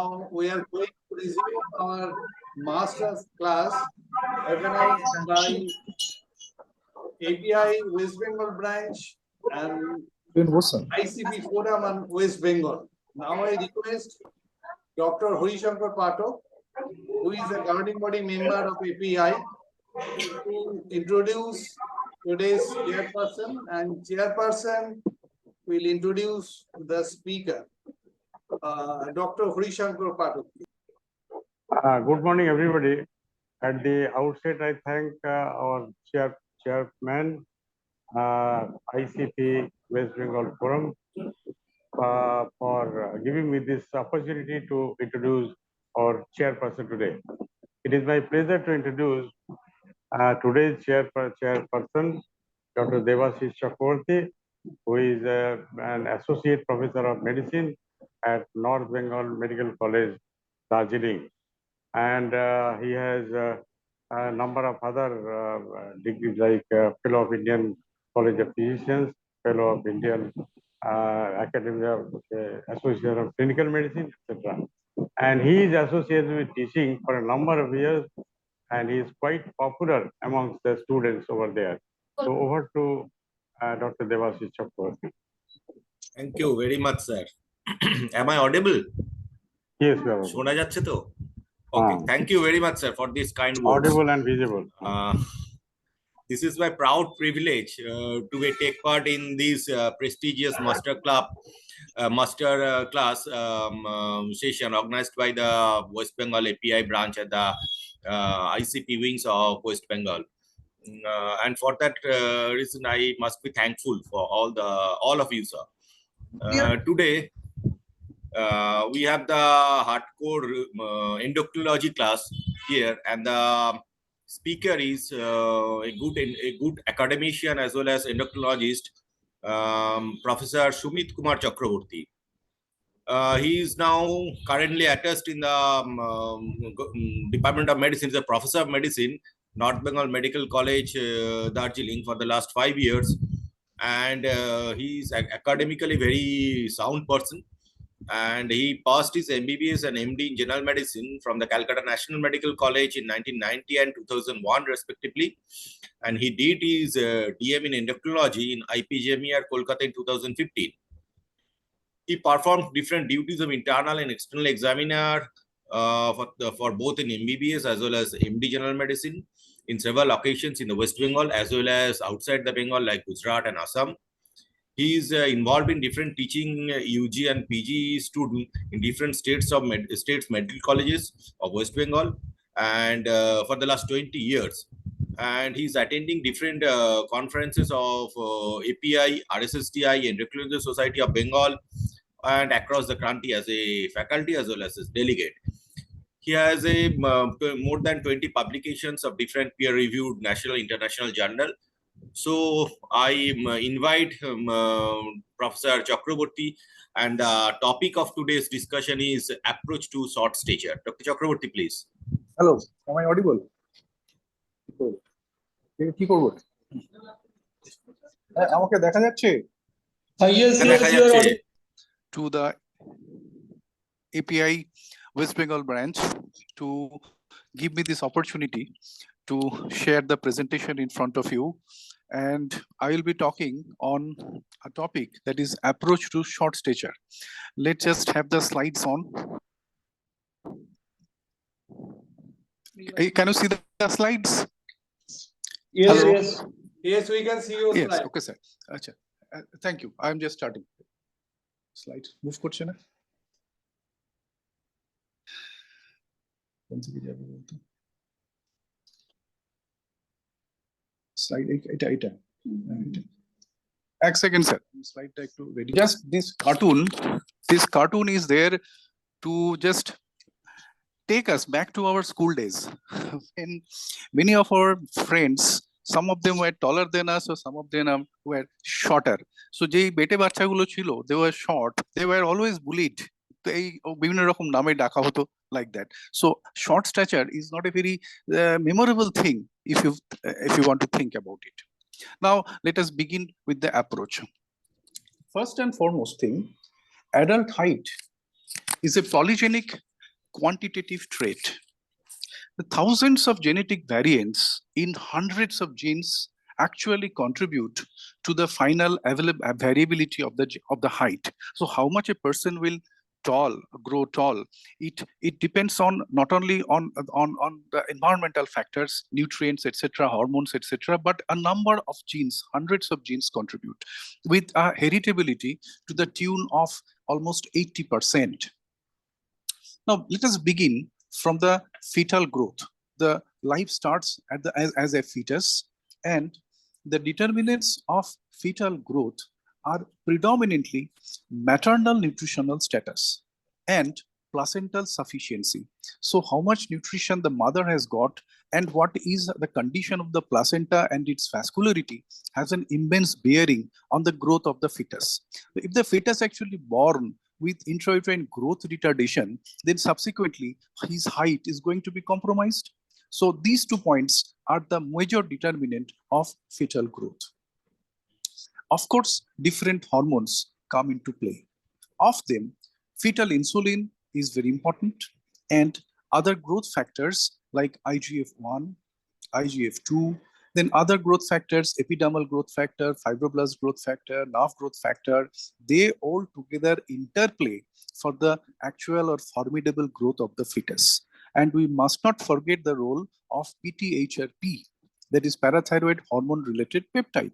Now we are going to resume our master's class organized by API West Bengal branch and ICP Forum and West Bengal. Now I request Dr. Shankar Pathak, who is a governing body member of API, to introduce today's chairperson, and chairperson will introduce the speaker, Dr. Shankar Pathak. Good morning, everybody. At the outset, I thank our chairman, ICP West Bengal Forum, for giving me this opportunity to introduce our chairperson today. It is my pleasure to introduce today's chairperson, Dr. Chakraborty, who is an associate professor of medicine at North Bengal Medical College, Darjeeling. And he has a number of other degrees like Fellow of Indian College of Physicians, Fellow of Indian Academy of Association of Clinical Medicine, etc. And he is associated with teaching for a number of years, and he is quite popular amongst the students over there. So over to Dr. Chakraborty. Thank you very much, sir. Am I audible? Yes, we are. শোনা যাচ্ছে তো? Okay, thank you very much, sir, for this kind words. Audible and visible. This is my proud privilege to take part in this prestigious master class session organized by the West Bengal API branch at the ICP wings of West Bengal. And for that reason, I must be thankful for all of you, sir. Today, we have the hardcore endocrinology class here, and the speaker is a good academician as well as endocrinologist, Professor Sumit Kumar Chakraborty. He is now currently attached in the Department of Medicine, is a professor of medicine, North Bengal Medical College, Darjeeling, for the last 5 years, and he is academically very sound person. And he passed his MBBS and MD in General Medicine from the Calcutta National Medical College in 1990 and 2001 respectively. And he did his DM in endocrinology in IPGMER Kolkata in 2015. He performed different duties of internal and external examiner for both in MBBS as well as MD General Medicine in several occasions in the West Bengal as well as outside the Bengal like Gujarat and Assam. He is involved in different teaching UG and PG students in different states medical colleges of West Bengal, and for the last 20 years. And he's attending different conferences of API, RSSTI, Endocrinology Society of Bengal, and across the country as a faculty as well as a delegate. He has more than 20 publications of different peer-reviewed national international journal. So I invite Professor Chakraborty, and the topic of today's discussion is approach to short stature. Dr. Chakraborty, please. Hello, am I audible? কি করব? আমাকে দেখা যাচ্ছে? Yes, you are audible. To the API West Bengal branch to give me this opportunity to share the presentation in front of you. And I will be talking on a topic that is approach to short stature. Let's just have the slides on. Can you see the slides? Yes, Hello? yes. Yes, we can see your Yes, slide. okay, sir. Achha. Thank you. I am just starting. Slide move করছে না? কোন দিকে যাবে বলতো? Slide এটা. One second, sir. Slide টা একটু ready. Just this cartoon is there to just take us back to our school days. When many of our friends, some of them were taller than us, or some of them were shorter. So যেই বেটে বাচ্চাগুলো ছিল, they were short. They were always bullied. তো এই বিভিন্ন রকম নামে ডাকা হতো like that. So short stature is not a very memorable thing if you want to think about it. Now let us begin with the approach. First and foremost thing, adult height is a polygenic quantitative trait. The thousands of genetic variants in hundreds of genes actually contribute to the final variability of the height. So how much a person will grow tall, it depends on not only on the environmental factors, nutrients, etc., hormones, etc., but a number of genes, hundreds of genes contribute with a heritability to the tune of almost 80%. Now let us begin from the fetal growth. The life starts as a fetus, and the determinants of fetal growth are predominantly maternal nutritional status and placental sufficiency. So how much nutrition the mother has got and what is the condition of the placenta and its vascularity has an immense bearing on the growth of the fetus. If the fetus actually born with intrauterine growth retardation, then subsequently his height is going to be compromised. So these 2 points are the major determinant of fetal growth. Of course, different hormones come into play. Of them, fetal insulin is very important, and other growth factors like IGF-1, IGF-2, then other growth factors, epidermal growth factor, fibroblast growth factor, nerve growth factor, they all together interplay for the actual or formidable growth of the fetus. And we must not forget the role of PTHRP, that is parathyroid hormone related peptide.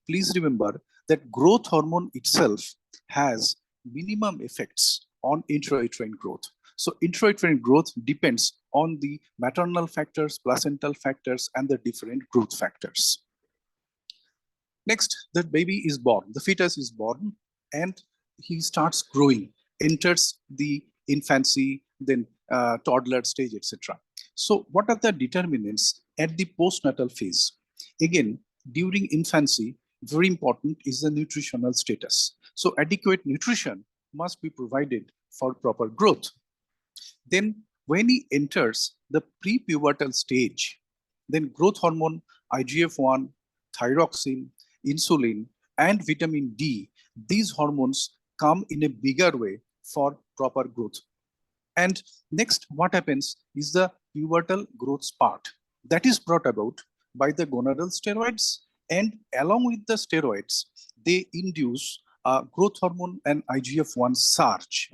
Please remember that growth hormone itself has minimum effects on intrauterine growth. So intrauterine growth depends on the maternal factors, placental factors, and the different growth factors. Next, the baby is born, the fetus is born, and he starts growing, enters the infancy, then toddler stage, etc. So what are the determinants at the postnatal phase? Again, during infancy, very important is the nutritional status. So adequate nutrition must be provided for proper growth. Then when he enters the prepubertal stage, then growth hormone, IGF-1, thyroxine, insulin, and vitamin D, these hormones come in a bigger way for proper growth. And next, what happens is the pubertal growth spurt that is brought about by the gonadal steroids, and along with the steroids, they induce growth hormone and IGF-1 surge.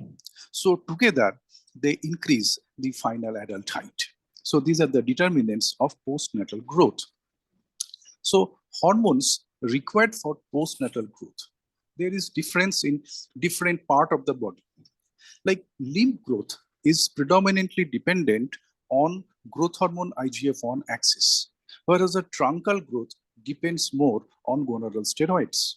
So together, they increase the final adult height. So these are the determinants of postnatal growth. So hormones required for postnatal growth. There is difference in different part of the body. Like limb growth is predominantly dependent on growth hormone IGF-1 axis, whereas the truncal growth depends more on gonadal steroids.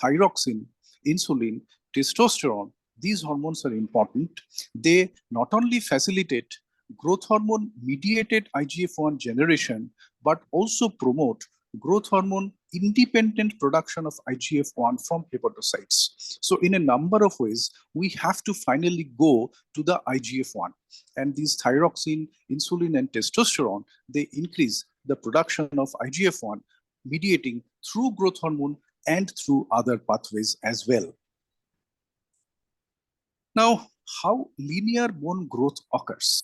Thyroxine, insulin, testosterone, these hormones are important. They not only facilitate growth hormone mediated IGF-1 generation, but also promote growth hormone independent production of IGF-1 from hepatocytes. So in a number of ways, we have to finally go to the IGF-1. And these thyroxine, insulin, and testosterone, they increase the production of IGF-1, mediating through growth hormone and through other pathways as well. Now, how linear bone growth occurs?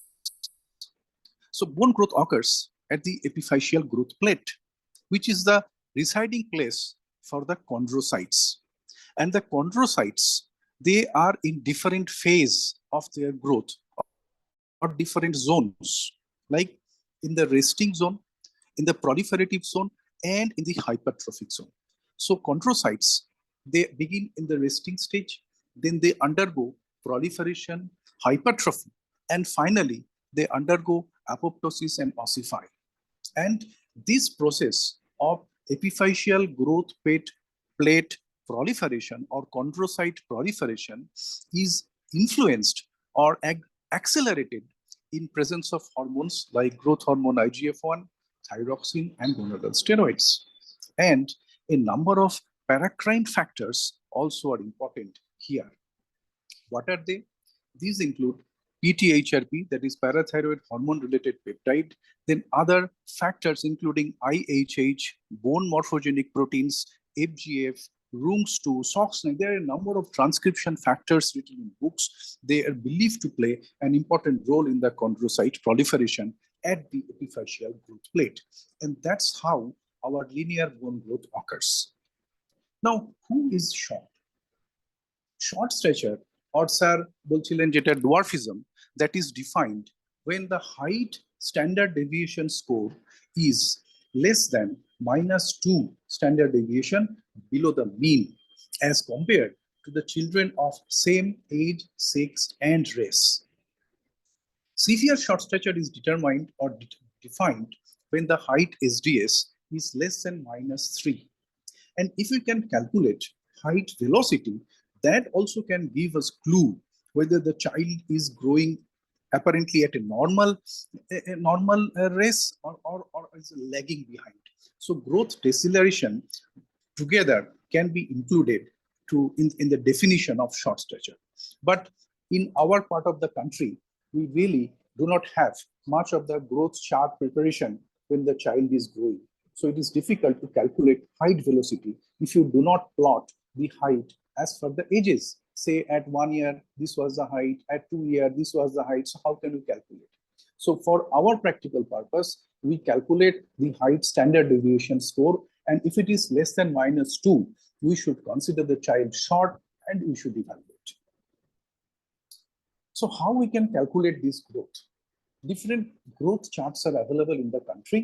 So bone growth occurs at the epiphyseal growth plate, which is the residing place for the chondrocytes. And the chondrocytes, they are in different phase of their growth or different zones, like in the resting zone, in the proliferative zone, and in the hypertrophic zone. So chondrocytes, they begin in the resting stage, then they undergo proliferation, hypertrophy, and finally they undergo apoptosis and ossify. And this process of epiphyseal growth plate proliferation or chondrocyte proliferation is influenced or accelerated in presence of hormones like growth hormone IGF-1, thyroxine, and gonadal steroids. And a number of paracrine factors also are important here. What are they? These include PTHRP, that is parathyroid hormone related peptide, then other factors including IHH, bone morphogenic proteins, FGF, rungs to socks. There are a number of transcription factors written in books. They are believed to play an important role in the chondrocyte proliferation at the epiphyseal growth plate. And that's how our linear bone growth occurs. Now, who is short? Short stature or sir বলছিলেন যেটা dwarfism, that is defined when the height standard deviation score is less than -2 standard deviation below the mean as compared to the children of same age, sex, and race. Severe short stature is determined or defined when the height SDS is less than -3. And if we can calculate height velocity, that also can give us clue whether the child is growing apparently at a normal race or is lagging behind. So growth deceleration together can be included in the definition of short stature. But in our part of the country, we really do not have much of the growth chart preparation when the child is growing. So it is difficult to calculate height velocity if you do not plot the height as per the ages. Say at 1 year, this was the height, at 2 years, this was the height. So how can we calculate? So for our practical purpose, we calculate the height standard deviation score. And if it is less than -2, we should consider the child short and we should evaluate. So how we can calculate this growth? Different growth charts are available in the country.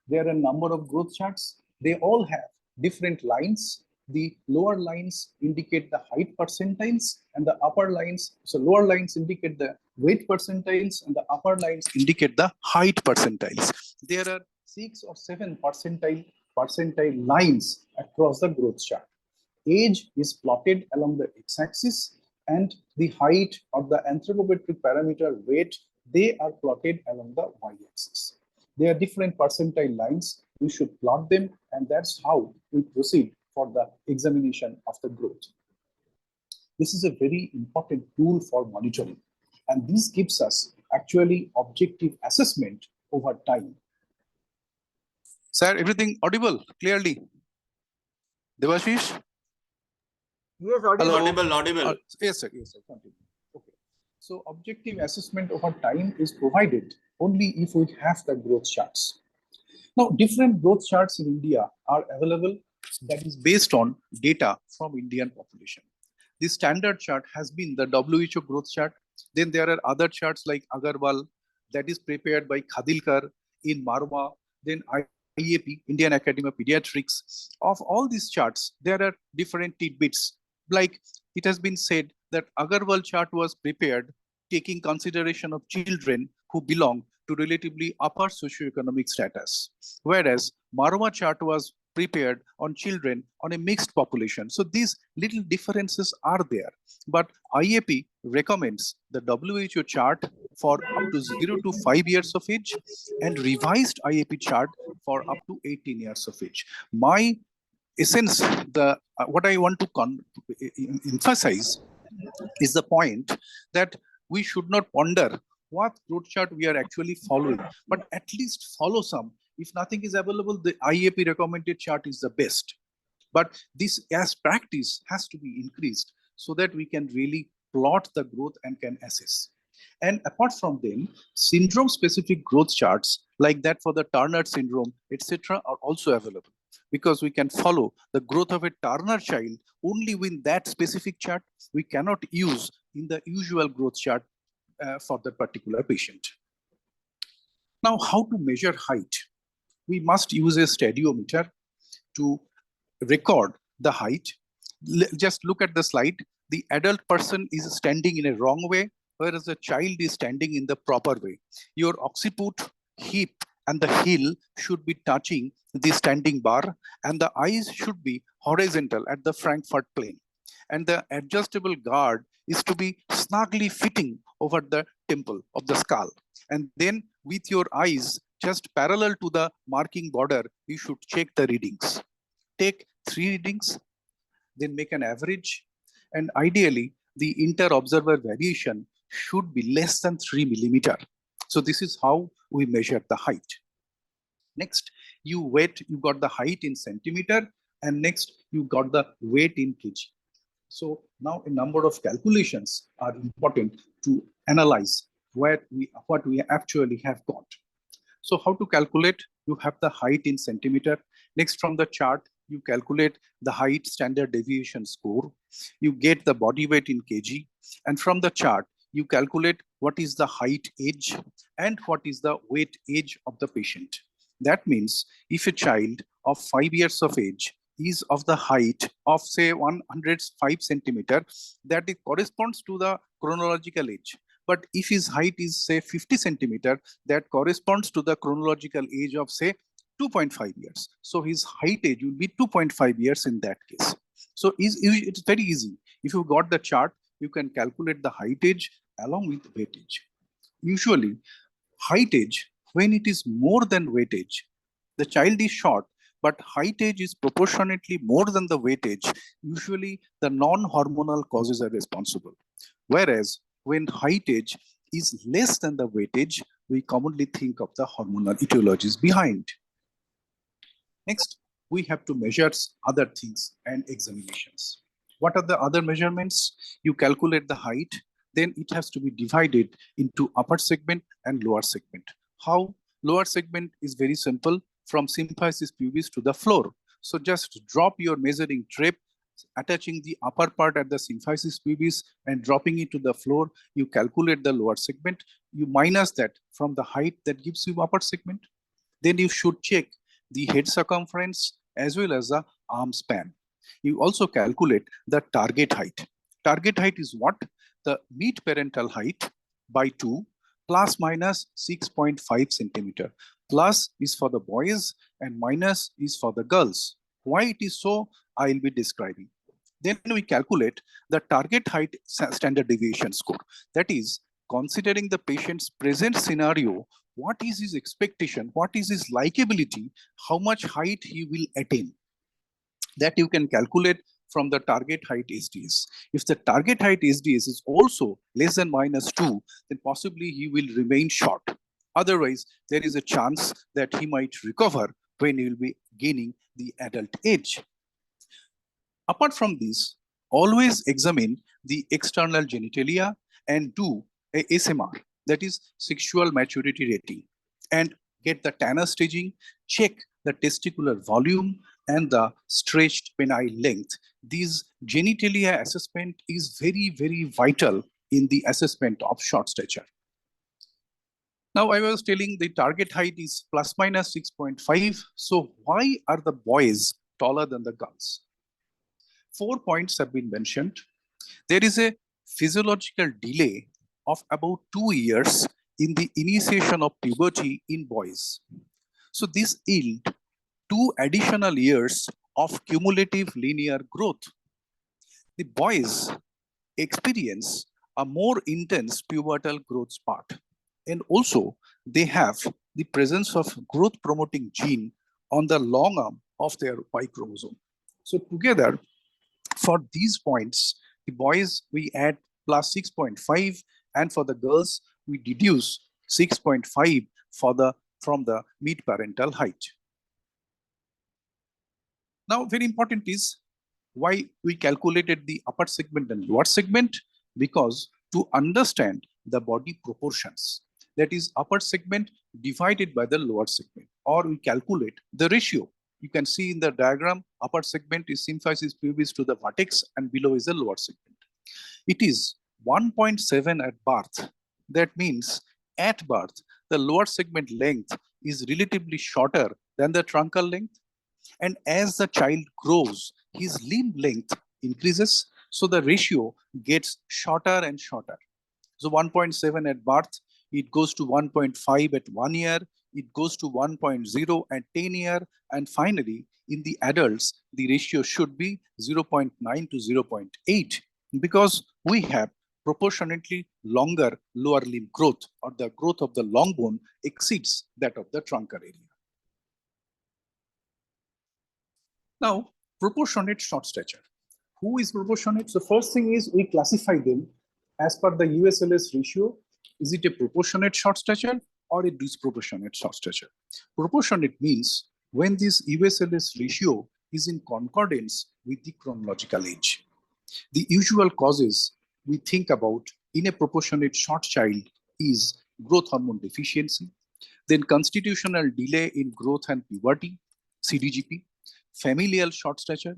There are a number of growth charts. They all have different lines. The lower lines indicate the height percentiles and the upper lines, so lower lines indicate the weight percentiles and the upper lines indicate the height percentiles. There are 6 or 7 percentile lines across the growth chart. Age is plotted along the x-axis and the height or the anthropometric parameter weight, they are plotted along the y-axis. There are different percentile lines. We should plot them, and that's how we proceed for the examination of the growth. This is a very important tool for monitoring, and this gives us actually objective assessment over time. Sir, everything audible clearly? Devashish? Yes, audible. Audible. Yes, sir. Yes, sir. Continue. Okay. So objective assessment over time is provided only if we have the growth charts. Now, different growth charts in India are available that is based on data from Indian population. The standard chart has been the WHO growth chart. Then there are other charts like Agarwal that is prepared by Khadilkar in Marwa. Then IAP, Indian Academy of Pediatrics. Of all these charts, there are different tidbits. Like it has been said that Agarwal chart was prepared taking consideration of children who belong to relatively upper socioeconomic status, whereas Marwa chart was prepared on children on a mixed population. So these little differences are there. But IAP recommends the WHO chart for up to 0 to 5 years of age and revised IAP chart for up to 18 years of age. My essence, what I want to emphasize is the point that we should not ponder what growth chart we are actually following, but at least follow some. If nothing is available, the IAP recommended chart is the best. But this as practice has to be increased so that we can really plot the growth and can assess. And apart from them, syndrome specific growth charts like that for the Turner syndrome, etc. are also available, because we can follow the growth of a Turner child only with that specific chart. We cannot use in the usual growth chart for that particular patient. Now, how to measure height? We must use a stadiometer to record the height. Just look at the slide. The adult person is standing in a wrong way, whereas the child is standing in the proper way. Your occiput, hip, and the heel should be touching the standing bar, and the eyes should be horizontal at the Frankfurt plane. And the adjustable guard is to be snugly fitting over the temple of the skull. And then with your eyes just parallel to the marking border, you should check the readings. Take 3 readings, then make an average. And ideally, the inter-observer variation should be less than 3 millimeter. So this is how we measure the height. Next, you got the height in centimeter. And next, you got the weight in kg. So now a number of calculations are important to analyze what we actually have got. So how to calculate? You have the height in centimeter. Next, from the chart, you calculate the height standard deviation score. You get the body weight in kg. And from the chart, you calculate what is the height age and what is the weight age of the patient. That means if a child of 5 years of age is of the height of say 105 centimeter, that it corresponds to the chronological age. But if his height is say 50 centimeter, that corresponds to the chronological age of say 2.5 years. So his height age will be 2.5 years in that case. So it's very easy. If you got the chart, you can calculate the height age along with weight age. Usually, height age, when it is more than weight age, the child is short, but height age is proportionately more than the weight age. Usually, the non-hormonal causes are responsible. Whereas, when height age is less than the weight age, we commonly think of the hormonal etiologies behind. Next, we have to measure other things and examinations. What are the other measurements? You calculate the height, then it has to be divided into upper segment and lower segment. How? Lower segment is very simple, from symphysis pubis to the floor. So just drop your measuring tape, attaching the upper part at the symphysis pubis and dropping it to the floor. You calculate the lower segment. You minus that from the height that gives you upper segment. Then you should check the head circumference as well as the arm span. You also calculate the target height. Target height is what? The mid-parental height by 2 plus minus 6.5 centimeter. Plus is for the boys and minus is for the girls. Why it is so, I will be describing. Then we calculate the target height standard deviation score. That is, considering the patient's present scenario, what is his expectation, what is his likability, how much height he will attain. That you can calculate from the target height SDS. If the target height SDS is also less than -2, then possibly he will remain short. Otherwise, there is a chance that he might recover when he will be gaining the adult age. Apart from this, always examine the external genitalia and do a SMR, that is sexual maturity rating, and get the Tanner staging, check the testicular volume and the stretched penile length. This genitalia assessment is very, very vital in the assessment of short stature. Now, I was telling the target height is plus minus 6.5. So why are the boys taller than the girls? 4 points have been mentioned. There is a physiological delay of about 2 years in the initiation of puberty in boys. So this yield 2 additional years of cumulative linear growth. The boys experience a more intense pubertal growth spurt. And also, they have the presence of growth promoting gene on the long arm of their Y chromosome. So together, for these points, the boys we add plus 6.5, and for the girls we deduce 6.5 from the mid-parental height. Now, very important is why we calculated the upper segment and lower segment, because to understand the body proportions, that is upper segment divided by the lower segment, or we calculate the ratio. You can see in the diagram, upper segment is symphysis pubis to the vertex and below is the lower segment. It is 1.7 at birth. That means at birth, the lower segment length is relatively shorter than the truncal length. And as the child grows, his limb length increases. So the ratio gets shorter and shorter. So 1.7 at birth, it goes to 1.5 at 1 year, it goes to 1.0 at 10 years, and finally, in the adults, the ratio should be 0.9 to 0.8, because we have proportionately longer lower limb growth, or the growth of the long bone exceeds that of the truncal area. Now, proportionate short stature. Who is proportionate? So first thing is we classify them as per the USLS ratio. Is it a proportionate short stature or a disproportionate short stature? Proportionate means when this USLS ratio is in concordance with the chronological age. The usual causes we think about in a proportionate short child is growth hormone deficiency, then constitutional delay in growth and puberty, CDGP, familial short stature,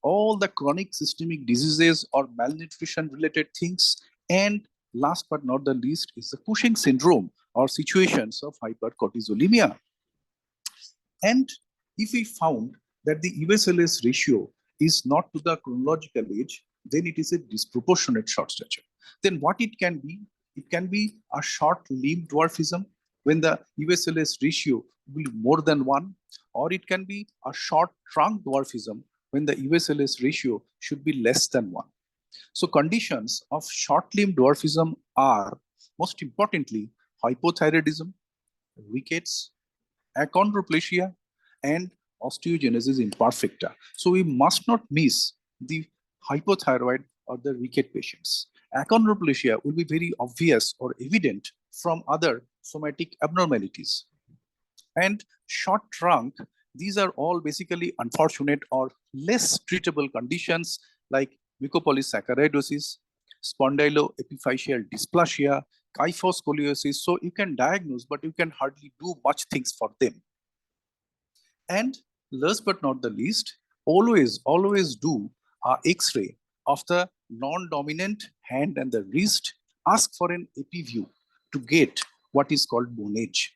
all the chronic systemic diseases or malnutrition related things, and last but not the least is the Cushing syndrome or situations of hypercortisolemia. And if we found that the USLS ratio is not to the chronological age, then it is a disproportionate short stature. Then what it can be? It can be a short limb dwarfism when the USLS ratio will be more than 1, or it can be a short trunk dwarfism when the USLS ratio should be less than 1. So conditions of short limb dwarfism are, most importantly, hypothyroidism, rickets, achondroplasia, and osteogenesis imperfecta. So we must not miss the hypothyroid or the ricket patients. Achondroplasia will be very obvious or evident from other somatic abnormalities. And short trunk, these are all basically unfortunate or less treatable conditions like mucopolysaccharidosis, spondyloepiphyseal dysplasia, kyphoscoliosis. So you can diagnose, but you can hardly do much things for them. And last but not the least, always do a X-ray of the non-dominant hand and the wrist. Ask for an AP view to get what is called bone age.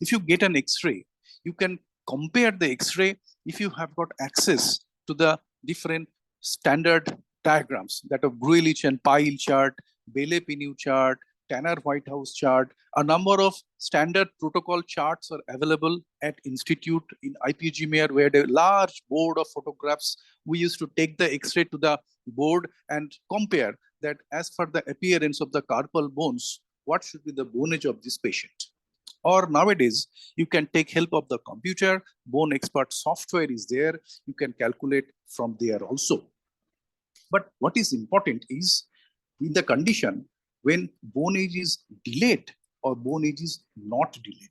If you get an X-ray, you can compare the X-ray if you have got access to the different standard diagrams that of Gruelich and Pyle chart, Bailey-Piniu chart, Tanner Whitehouse chart. A number of standard protocol charts are available at Institute in IPGMR, where a large board of photographs. We used to take the X-ray to the board and compare that as per the appearance of the carpal bones, what should be the bone age of this patient. Or nowadays, you can take help of the computer, bone expert software is there, you can calculate from there also. But what is important is in the condition when bone age is delayed or bone age is not delayed.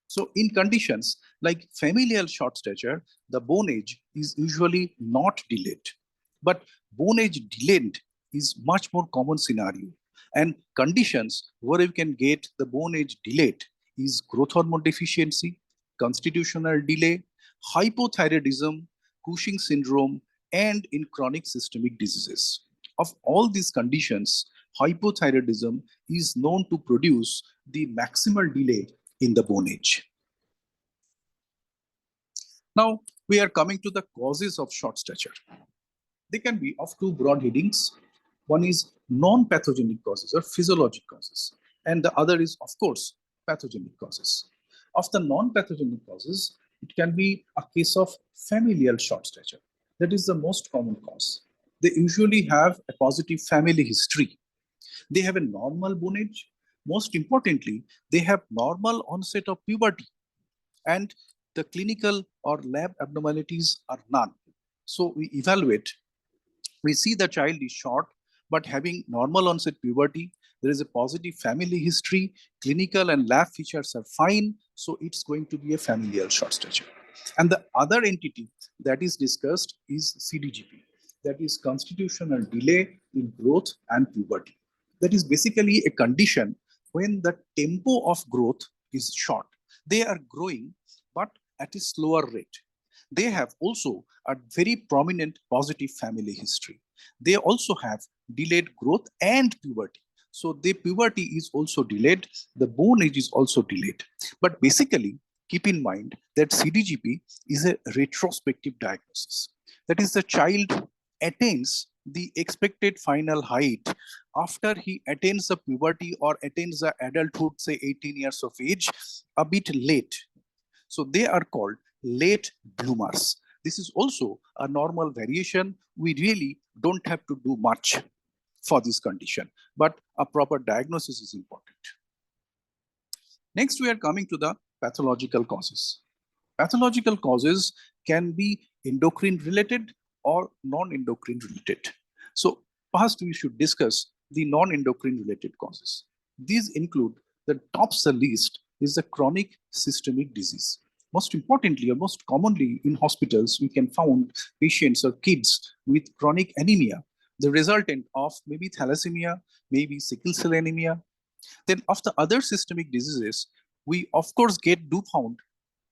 So in conditions like familial short stature, the bone age is usually not delayed. But bone age delayed is much more common scenario. And conditions where you can get the bone age delayed is growth hormone deficiency, constitutional delay, hypothyroidism, Cushing syndrome, and in chronic systemic diseases. Of all these conditions, hypothyroidism is known to produce the maximal delay in the bone age. Now, we are coming to the causes of short stature. They can be of two broad headings. One is non-pathogenic causes or physiologic causes, and the other is, of course, pathogenic causes. Of the non-pathogenic causes, it can be a case of familial short stature. That is the most common cause. They usually have a positive family history. They have a normal bone age. Most importantly, they have normal onset of puberty, and the clinical or lab abnormalities are none. So we evaluate, we see the child is short, but having normal onset puberty, there is a positive family history, clinical and lab features are fine, so it's going to be a familial short stature. And the other entity that is discussed is CDGP, that is constitutional delay in growth and puberty. That is basically a condition when the tempo of growth is short. They are growing, but at a slower rate. They have also a very prominent positive family history. They also have delayed growth and puberty. So the puberty is also delayed, the bone age is also delayed. But basically, keep in mind that CDGP is a retrospective diagnosis. That is, the child attains the expected final height after he attains the puberty or attains the adulthood, say 18 years of age, a bit late. So they are called late bloomers. This is also a normal variation. We really don't have to do much for this condition, but a proper diagnosis is important. Next, we are coming to the pathological causes. Pathological causes can be endocrine related or non-endocrine related. So first we should discuss the non-endocrine related causes. These include, the tops the list is the chronic systemic disease. most importantly or most commonly in hospitals, we can find patients or kids with chronic anemia, the resultant of maybe thalassemia, maybe sickle cell anemia. Then of the other systemic diseases, we of course do found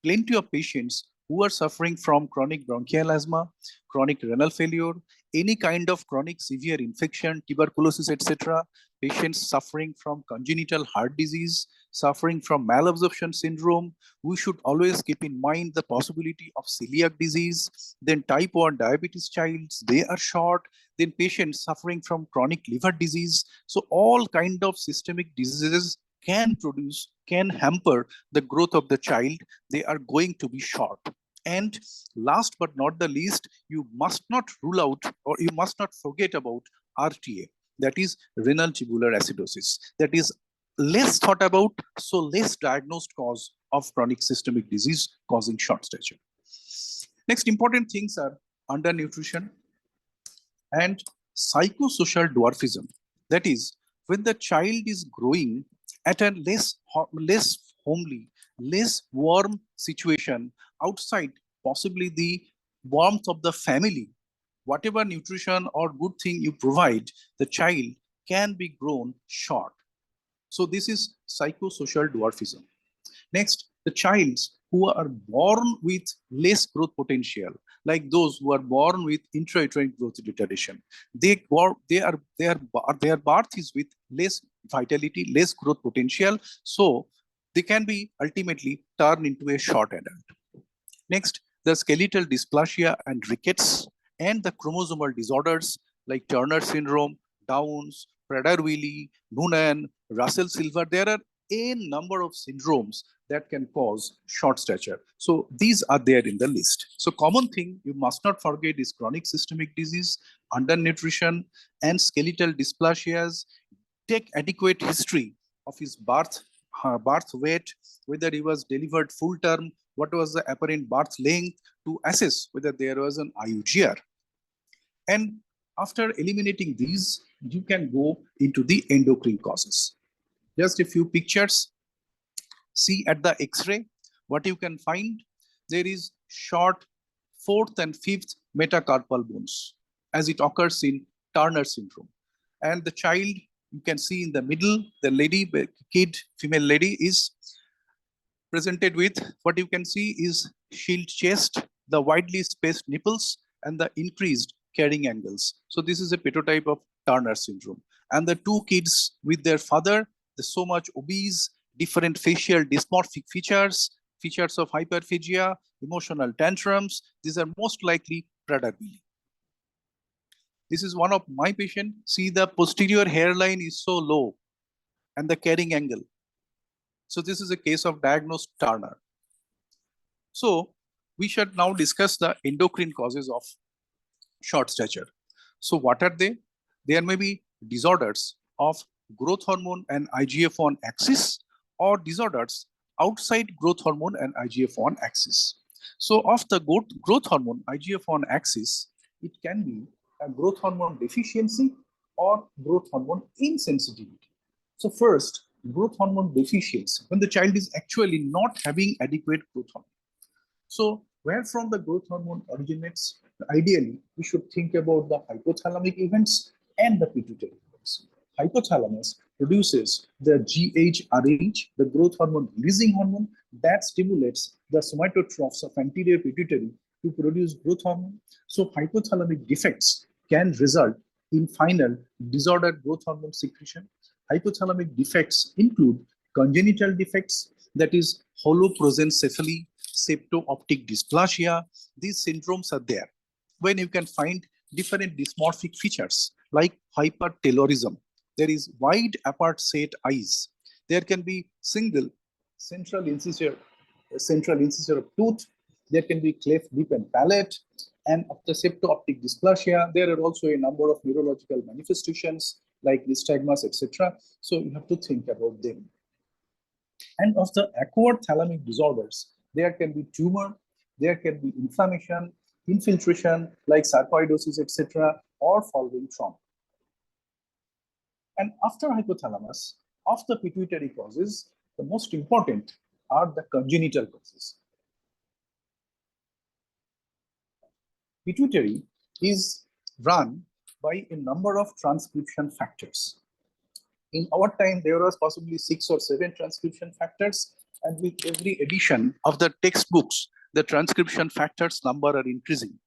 plenty of patients who are suffering from chronic bronchial asthma, chronic renal failure, any kind of chronic severe infection, tuberculosis, etc. Patients suffering from congenital heart disease, suffering from malabsorption syndrome. We should always keep in mind the possibility of celiac disease. Then type 1 diabetes childs, they are short. Then patients suffering from chronic liver disease. So all kind of systemic diseases can hamper the growth of the child. They are going to be short. And last but not the least, you must not rule out or you must not forget about RTA, that is renal tubular acidosis. That is less thought about, so less diagnosed cause of chronic systemic disease causing short stature. Next important things are undernutrition and psychosocial dwarfism. That is, when the child is growing at a less homely, less warm situation outside possibly the warmth of the family, whatever nutrition or good thing you provide, the child can be grown short. So this is psychosocial dwarfism. Next, the childs who are born with less growth potential, like those who are born with intrauterine growth retardation, their birth is with less vitality, less growth potential, so they can be ultimately turned into a short adult. Next, the skeletal dysplasia and rickets and the chromosomal disorders like Turner syndrome, Downs, Prader-Willi, Noonan, Russell-Silver. There are a number of syndromes that can cause short stature. So these are there in the list. So common thing you must not forget is chronic systemic disease, undernutrition, and skeletal dysplasias. Take adequate history of his birth weight, whether he was delivered full term, what was the apparent birth length, to assess whether there was an IUGR. And after eliminating these, you can go into the endocrine causes. Just a few pictures. See at the X-ray, what you can find, there is short 4th and 5th metacarpal bones as it occurs in Turner syndrome. And the child, you can see in the middle, the lady, female lady is presented with what you can see is shield chest, the widely spaced nipples, and the increased carrying angles. So this is a petotype of Turner syndrome. And the two kids with their father, they're so much obese, different facial dysmorphic features, features of hyperphagia, emotional tantrums. These are most likely Prader-Willi. This is one of my patients. See, the posterior hairline is so low and the carrying angle. So this is a case of diagnosed Turner. So we should now discuss the endocrine causes of short stature. So what are they? There may be disorders of growth hormone and IGF-1 axis or disorders outside growth hormone and IGF-1 axis. So of the growth hormone IGF-1 axis, it can be a growth hormone deficiency or growth hormone insensitivity. So first, growth hormone deficiency, when the child is actually not having adequate growth hormone. So where from the growth hormone originates? Ideally, we should think about the hypothalamic events and the pituitary events. Hypothalamus produces the GHRH, the growth hormone releasing hormone that stimulates the somatotrophs of anterior pituitary to produce growth hormone. So hypothalamic defects can result in final disordered growth hormone secretion. Hypothalamic defects include congenital defects, that is holoprosencephaly, septo-optic dysplasia. These syndromes are there when you can find different dysmorphic features like hypertaylorism. There is wide apart set eyes. There can be single central incisor of tooth. There can be cleft lip and palate. And of the septo-optic dysplasia, there are also a number of neurological manifestations like nystagmus, etc. So you have to think about them. And of the acquired thalamic disorders, there can be tumor, there can be inflammation, infiltration like sarcoidosis, etc., or following trauma. And after hypothalamus, of the pituitary causes, the most important are the congenital causes. pituitary is run by a number of transcription factors. In our time, there was possibly 6 or 7 transcription factors, and with every edition of the textbooks, the transcription factors number are increasing.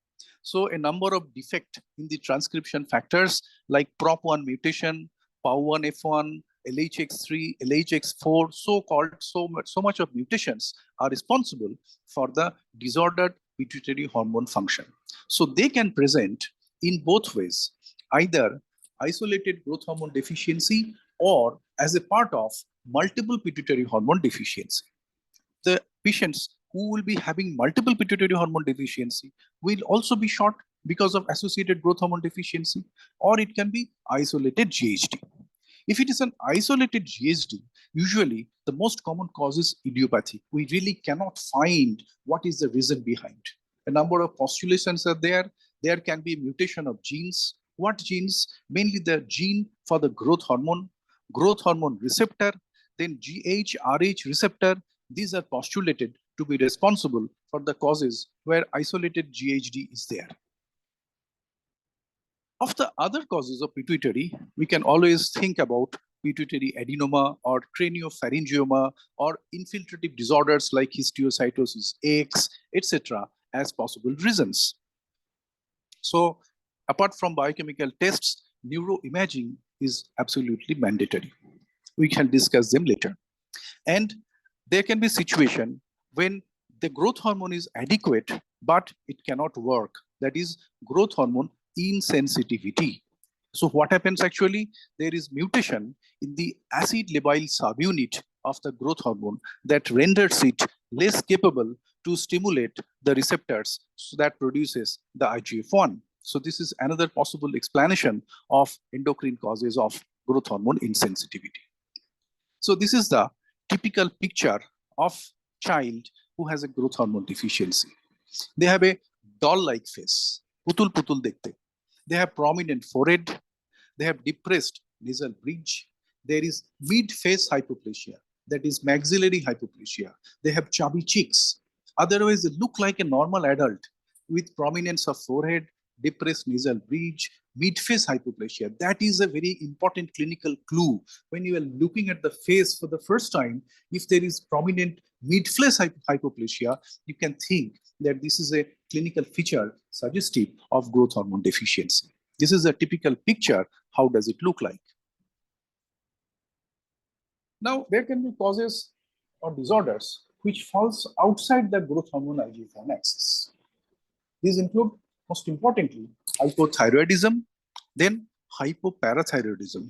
So a number of defect in the transcription factors like PROP1 mutation, POW1F1, LHX3, LHX4, so much of mutations are responsible for the disordered pituitary hormone function. So they can present in both ways, either isolated growth hormone deficiency or as a part of multiple pituitary hormone deficiency. The patients who will be having multiple pituitary hormone deficiency will also be short because of associated growth hormone deficiency, or it can be isolated GHD. If it is an isolated GHD, usually the most common cause is idiopathic. We really cannot find what is the reason behind. A number of postulations are there. There can be mutation of genes. What genes? Mainly the gene for the growth hormone receptor, then GH-RH receptor. These are postulated to be responsible for the causes where isolated GHD is there. Of the other causes of pituitary, we can always think about pituitary adenoma or craniopharyngioma or infiltrative disorders like histiocytosis X, etc. as possible reasons. So apart from biochemical tests, neuroimaging is absolutely mandatory. We can discuss them later. And there can be a situation when the growth hormone is adequate, but it cannot work. That is growth hormone insensitivity. So what happens actually? There is mutation in the acid labile subunit of the growth hormone that renders it less capable to stimulate the receptors so that produces the IGF-1. So this is another possible explanation of endocrine causes of growth hormone insensitivity. So this is the typical picture of child who has a growth hormone deficiency. They have a doll-like face, putul putul dekhte. They have prominent forehead. They have depressed nasal bridge. There is mid-face hypoplasia, that is maxillary hypoplasia. They have chubby cheeks. Otherwise, they look like a normal adult with prominence of forehead, depressed nasal bridge, mid-face hypoplasia. That is a very important clinical clue. When you are looking at the face for the first time, if there is prominent mid-face hypoplasia, you can think that this is a clinical feature suggestive of growth hormone deficiency. This is a typical picture. How does it look like? Now, there can be causes or disorders which falls outside the growth hormone IGF-1 axis. These include, most importantly, hypothyroidism, then hypoparathyroidism.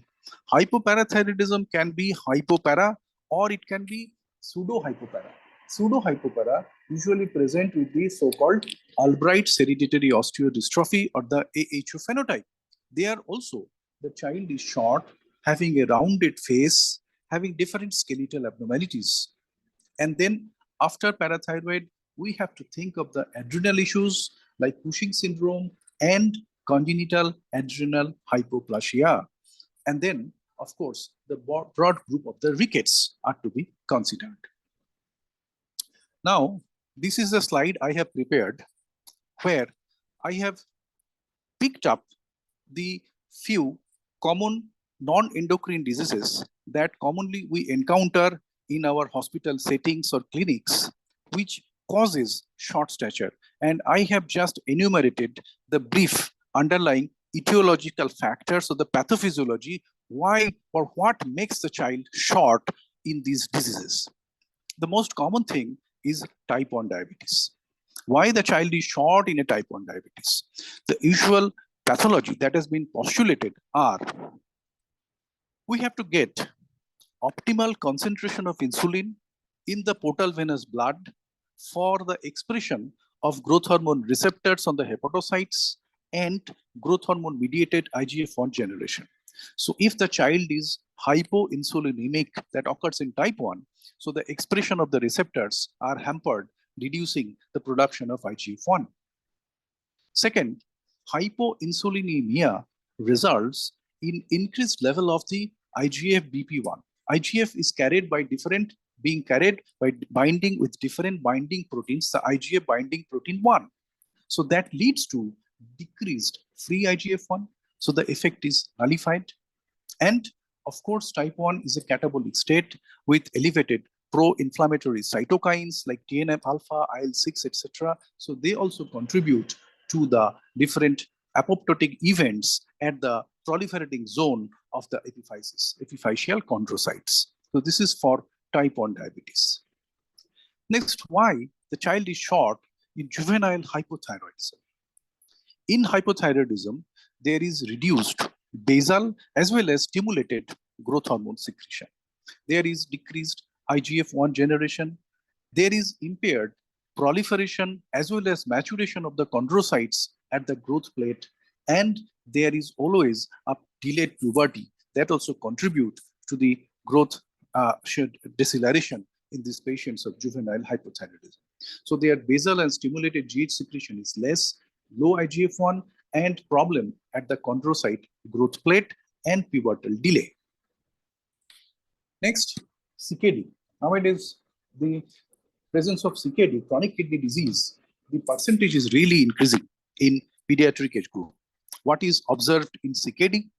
Hypoparathyroidism can be hypopara or it can be pseudo-hypopara. Pseudo-hypopara usually present with the so-called Albright's hereditary osteodystrophy or the AHO phenotype. They are also, the child is short, having a rounded face, having different skeletal abnormalities. And then after parathyroid, we have to think of the adrenal issues like Cushing syndrome and congenital adrenal hypoplasia. And then, of course, the broad group of the rickets are to be considered. Now, this is the slide I have prepared where I have picked up the few common non-endocrine diseases that commonly we encounter in our hospital settings or clinics, which causes short stature. And I have just enumerated the brief underlying etiological factors of the pathophysiology, why or what makes the child short in these diseases. The most common thing is type 1 diabetes. Why the child is short in a type 1 diabetes? The usual pathology that has been postulated are, we have to get optimal concentration of insulin in the portal venous blood for the expression of growth hormone receptors on the hepatocytes and growth hormone mediated IGF-1 generation. So if the child is hypoinsulinemic, that occurs in type 1, so the expression of the receptors are hampered, reducing the production of IGF-1. Second, hypoinsulinemia results in increased level of the IGF-BP1. IGF is carried by binding with different binding proteins, the IGF binding protein 1. So that leads to decreased free IGF-1, so the effect is nullified. And of course, type 1 is a catabolic state with elevated pro-inflammatory cytokines like TNF-alpha, IL-6, etc. So they also contribute to the different apoptotic events at the proliferating zone of the epiphysis, epiphyseal chondrocytes. So this is for type 1 diabetes. Next, why the child is short in juvenile hypothyroidism. In hypothyroidism, there is reduced basal as well as stimulated growth hormone secretion. There is decreased IGF-1 generation. There is impaired proliferation as well as maturation of the chondrocytes at the growth plate. And there is always a delayed puberty that also contribute to the growth deceleration in these patients of juvenile hypothyroidism. So their basal and stimulated GH secretion is less, low IGF-1, and problem at the chondrocyte growth plate and pubertal delay. Next, CKD. Nowadays, the presence of CKD, chronic kidney disease, the percentage is really increasing in pediatric age group. What is observed in CKD?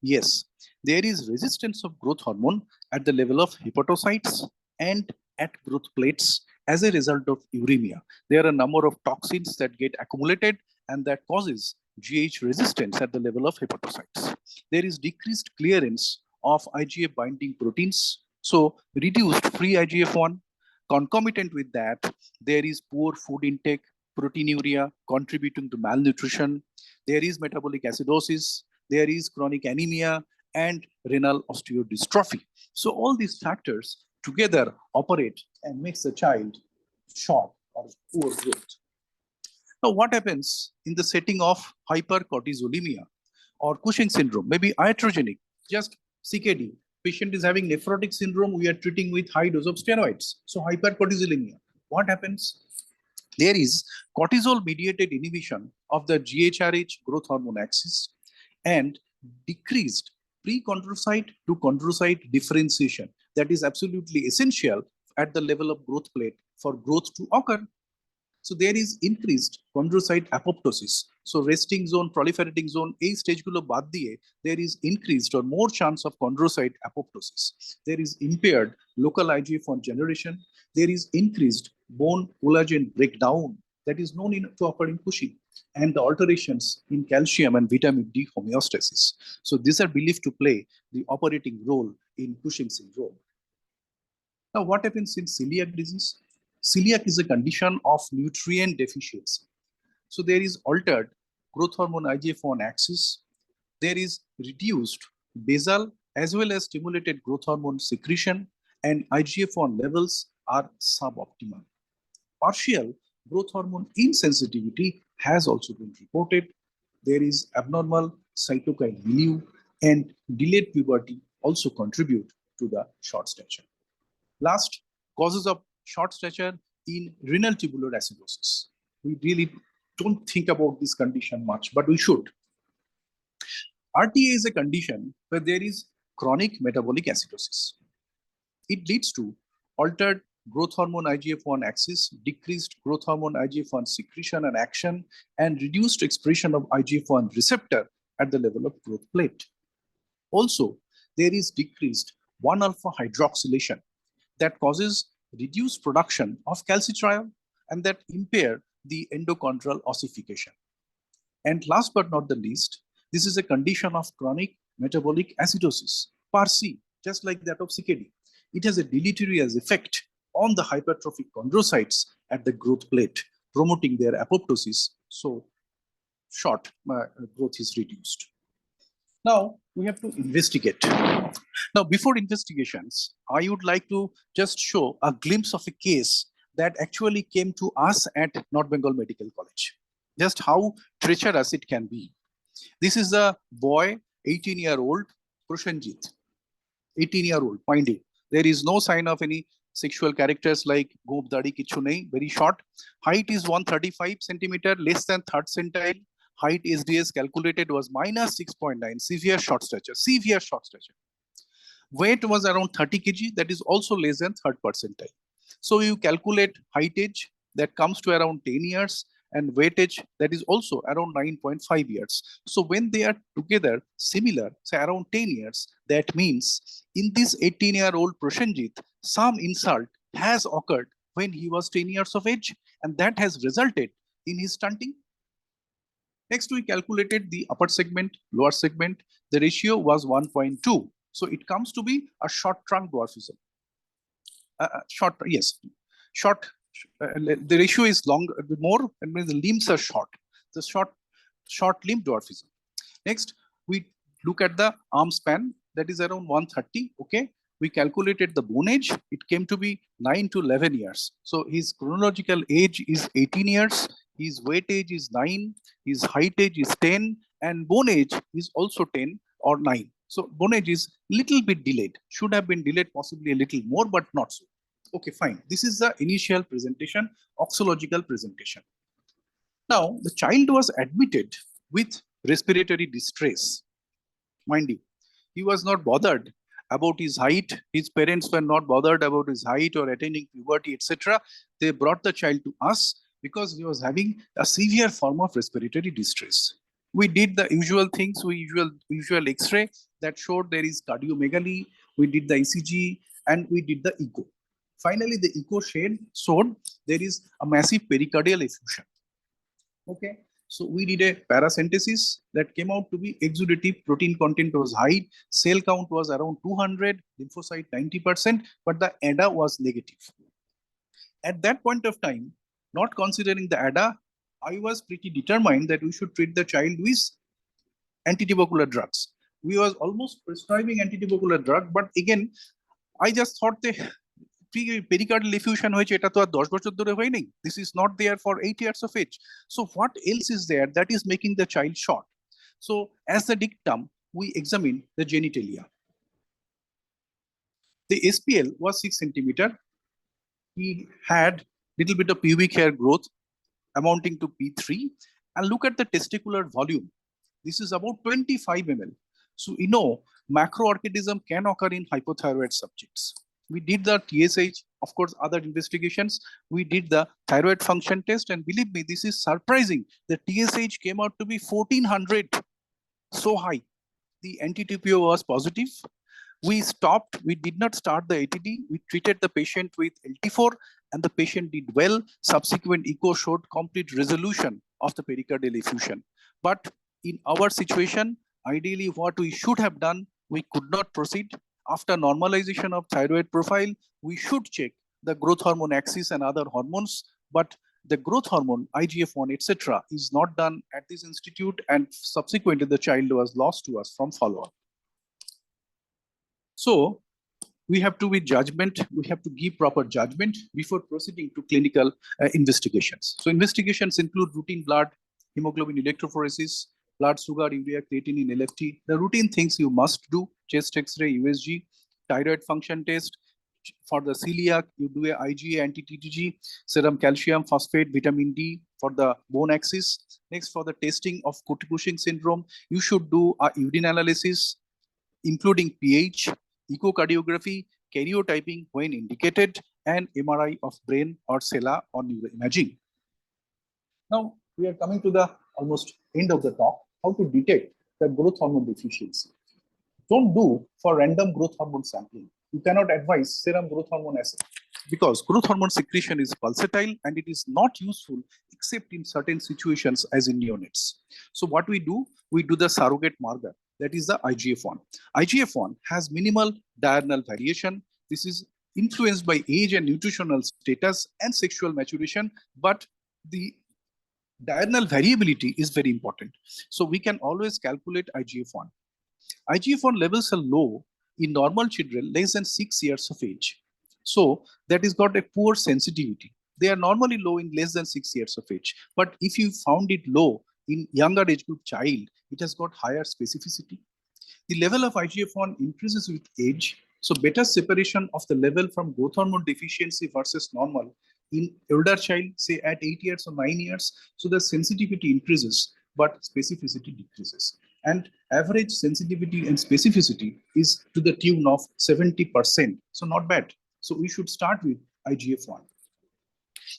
Yes, there is resistance of growth hormone at the level of hepatocytes and at growth plates as a result of uremia. There are a number of toxins that get accumulated and that causes GH resistance at the level of hepatocytes. There is decreased clearance of IgA binding proteins, so reduced free IGF-1. Concomitant with that, there is poor food intake, proteinuria contributing to malnutrition. There is metabolic acidosis, there is chronic anemia, and renal osteodystrophy. So all these factors together operate and makes the child short or poor growth. Now, what happens in the setting of hypercortisolemia or Cushing syndrome, maybe iatrogenic, just CKD? Patient is having nephrotic syndrome, we are treating with high dose of steroids. So hypercortisolemia, what happens? There is cortisol-mediated inhibition of the GHRH growth hormone axis and decreased pre-chondrocyte to chondrocyte differentiation. That is absolutely essential at the level of growth plate for growth to occur. So there is increased chondrocyte apoptosis. So resting zone, proliferating zone, a stage gulo baad diye, there is increased or more chance of chondrocyte apoptosis. There is impaired local IGF-1 generation. There is increased bone collagen breakdown that is known to occur in Cushing, and the alterations in calcium and vitamin D homeostasis. So these are believed to play the operating role in Cushing syndrome. Now, what happens in celiac disease? Celiac is a condition of nutrient deficiency. So there is altered growth hormone IGF-1 axis. There is reduced basal as well as stimulated growth hormone secretion, and IGF-1 levels are suboptimal. Partial growth hormone insensitivity has also been reported. There is abnormal cytokine milieu, and delayed puberty also contribute to the short stature. Last, causes of short stature in renal tubular acidosis. We really don't think about this condition much, but we should. RTA is a condition where there is chronic metabolic acidosis. It leads to altered growth hormone IGF-1 axis, decreased growth hormone IGF-1 secretion and action, and reduced expression of IGF-1 receptor at the level of growth plate. Also, there is decreased 1-alpha hydroxylation that causes reduced production of calcitriol and that impair the endochondral ossification. And last but not the least, this is a condition of chronic metabolic acidosis, PARC, just like that of CKD. It has a deleterious effect on the hypertrophic chondrocytes at the growth plate, promoting their apoptosis. So short growth is reduced. Now we have to investigate. Now, before investigations, I would like to just show a glimpse of a case that actually came to us at North Bengal Medical College. Just how treacherous it can be. This is a boy, 18-year-old, Prashanjit, 18-year-old, mind you. There is no sign of any sexual characters like goob dadi kichu nahi, very short. Height is 135 centimeter, less than third centile. Height SDS calculated was minus 6.9, severe short stature, severe short stature. Weight was around 30 kg, that is also less than third percentile. So you calculate height age, that comes to around 10 years, and weightage that is also around 9.5 years. So when they are together similar, say around 10 years, that means in this 18-year-old Prosenjit, some insult has occurred when he was 10 years of age, and that has resulted in his stunting. Next, we calculated the upper segment, lower segment. The ratio was 1.2. So it comes to be a short trunk dwarfism. The ratio is longer, more, and the limbs are short. The short limb dwarfism. Next, we look at the arm span, that is around 130. Okay, we calculated the bone age. It came to be 9 to 11 years. So his chronological age is 18 years. His weight age is 9. His height age is 10, and bone age is also 10 or 9. So bone age is little bit delayed. Should have been delayed possibly a little more, but not so. Okay, fine. This is the initial presentation, oxological presentation. Now, the child was admitted with respiratory distress. Mind you, he was not bothered about his height. His parents were not bothered about his height or attaining puberty, etc. They brought the child to us because he was having a severe form of respiratory distress. We did the usual things, usual X-ray that showed there is cardiomegaly. We did the ECG and we did the echo. Finally, the echo showed there is a massive pericardial effusion. Okay, so we did a paracentesis that came out to be exudative protein content was high, cell count was around 200, lymphocyte 90%, but the ADA was negative. At that point of time, not considering the ADA, I was pretty determined that we should treat the child with antitubercular drugs. We was almost prescribing antitubercular drug, but again, I just thought the pericardial effusion hoyeche eta to ar 10 bochor dhore hoy nei. This is not there for 8 years of age. So what else is there that is making the child short? So as the dictum, we examine the genitalia. The SPL was 6 centimeter. He had little bit of pubic hair growth amounting to P3. And look at the testicular volume. This is about 25 ml. So you know, macroorchidism can occur in hypothyroid subjects. We did the TSH, of course, other investigations. We did the thyroid function test, and believe me, this is surprising. The TSH came out to be 1400, so high. The anti-TPO was positive. We did not start the ATD. We treated the patient with LT4, and the patient did well. Subsequent echo showed complete resolution of the pericardial effusion. But in our situation, ideally, what we should have done, we could not proceed. After normalization of thyroid profile, we should check the growth hormone axis and other hormones, but the growth hormone, IGF-1, etc., is not done at this institute, and subsequently the child was lost to us from follow-up. So we have to be judgment, we have to give proper judgment before proceeding to clinical investigations. So investigations include routine blood, hemoglobin electrophoresis, blood sugar, urea, creatinine, LFT. The routine things you must do: chest X-ray, USG, thyroid function test. For the celiac, you do a IgA, anti-TTG, serum calcium, phosphate, vitamin D for the bone axis. Next, for the testing of Cushing syndrome, you should do a urine analysis, including pH, echocardiography, karyotyping when indicated, and MRI of brain or SELA or neuroimaging. Now, we are coming to the almost end of the talk, how to detect the growth hormone deficiency. Don't do for random growth hormone sampling. You cannot advise serum growth hormone assay because growth hormone secretion is pulsatile and it is not useful except in certain situations as in neonates. So what we do the surrogate marker, that is the IGF-1. IGF-1 has minimal diurnal variation. This is influenced by age and nutritional status and sexual maturation, but the diurnal variability is very important. So we can always calculate IGF-1. IGF-1 levels are low in normal children less than 6 years of age. So that is got a poor sensitivity. They are normally low in less than 6 years of age. But if you found it low in younger age group child, it has got higher specificity. The level of IGF-1 increases with age. So better separation of the level from growth hormone deficiency versus normal in older child, say at 8 years or 9 years. So the sensitivity increases, but specificity decreases. And average sensitivity and specificity is to the tune of 70%. So not bad. So we should start with IGF-1.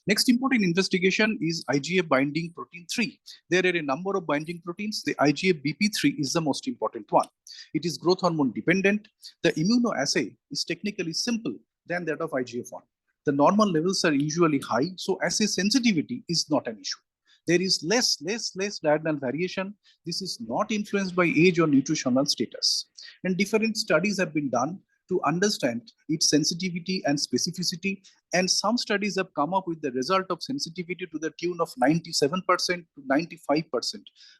Next important investigation is IgA binding protein 3. There are a number of binding proteins. The IgA BP3 is the most important one. It is growth hormone dependent. The immunoassay is technically simple than that of IgF1. The normal levels are usually high, so assay sensitivity is not an issue. There is less diagonal variation. This is not influenced by age or nutritional status. And different studies have been done to understand its sensitivity and specificity. And some studies have come up with the result of sensitivity to the tune of 97% to 95%,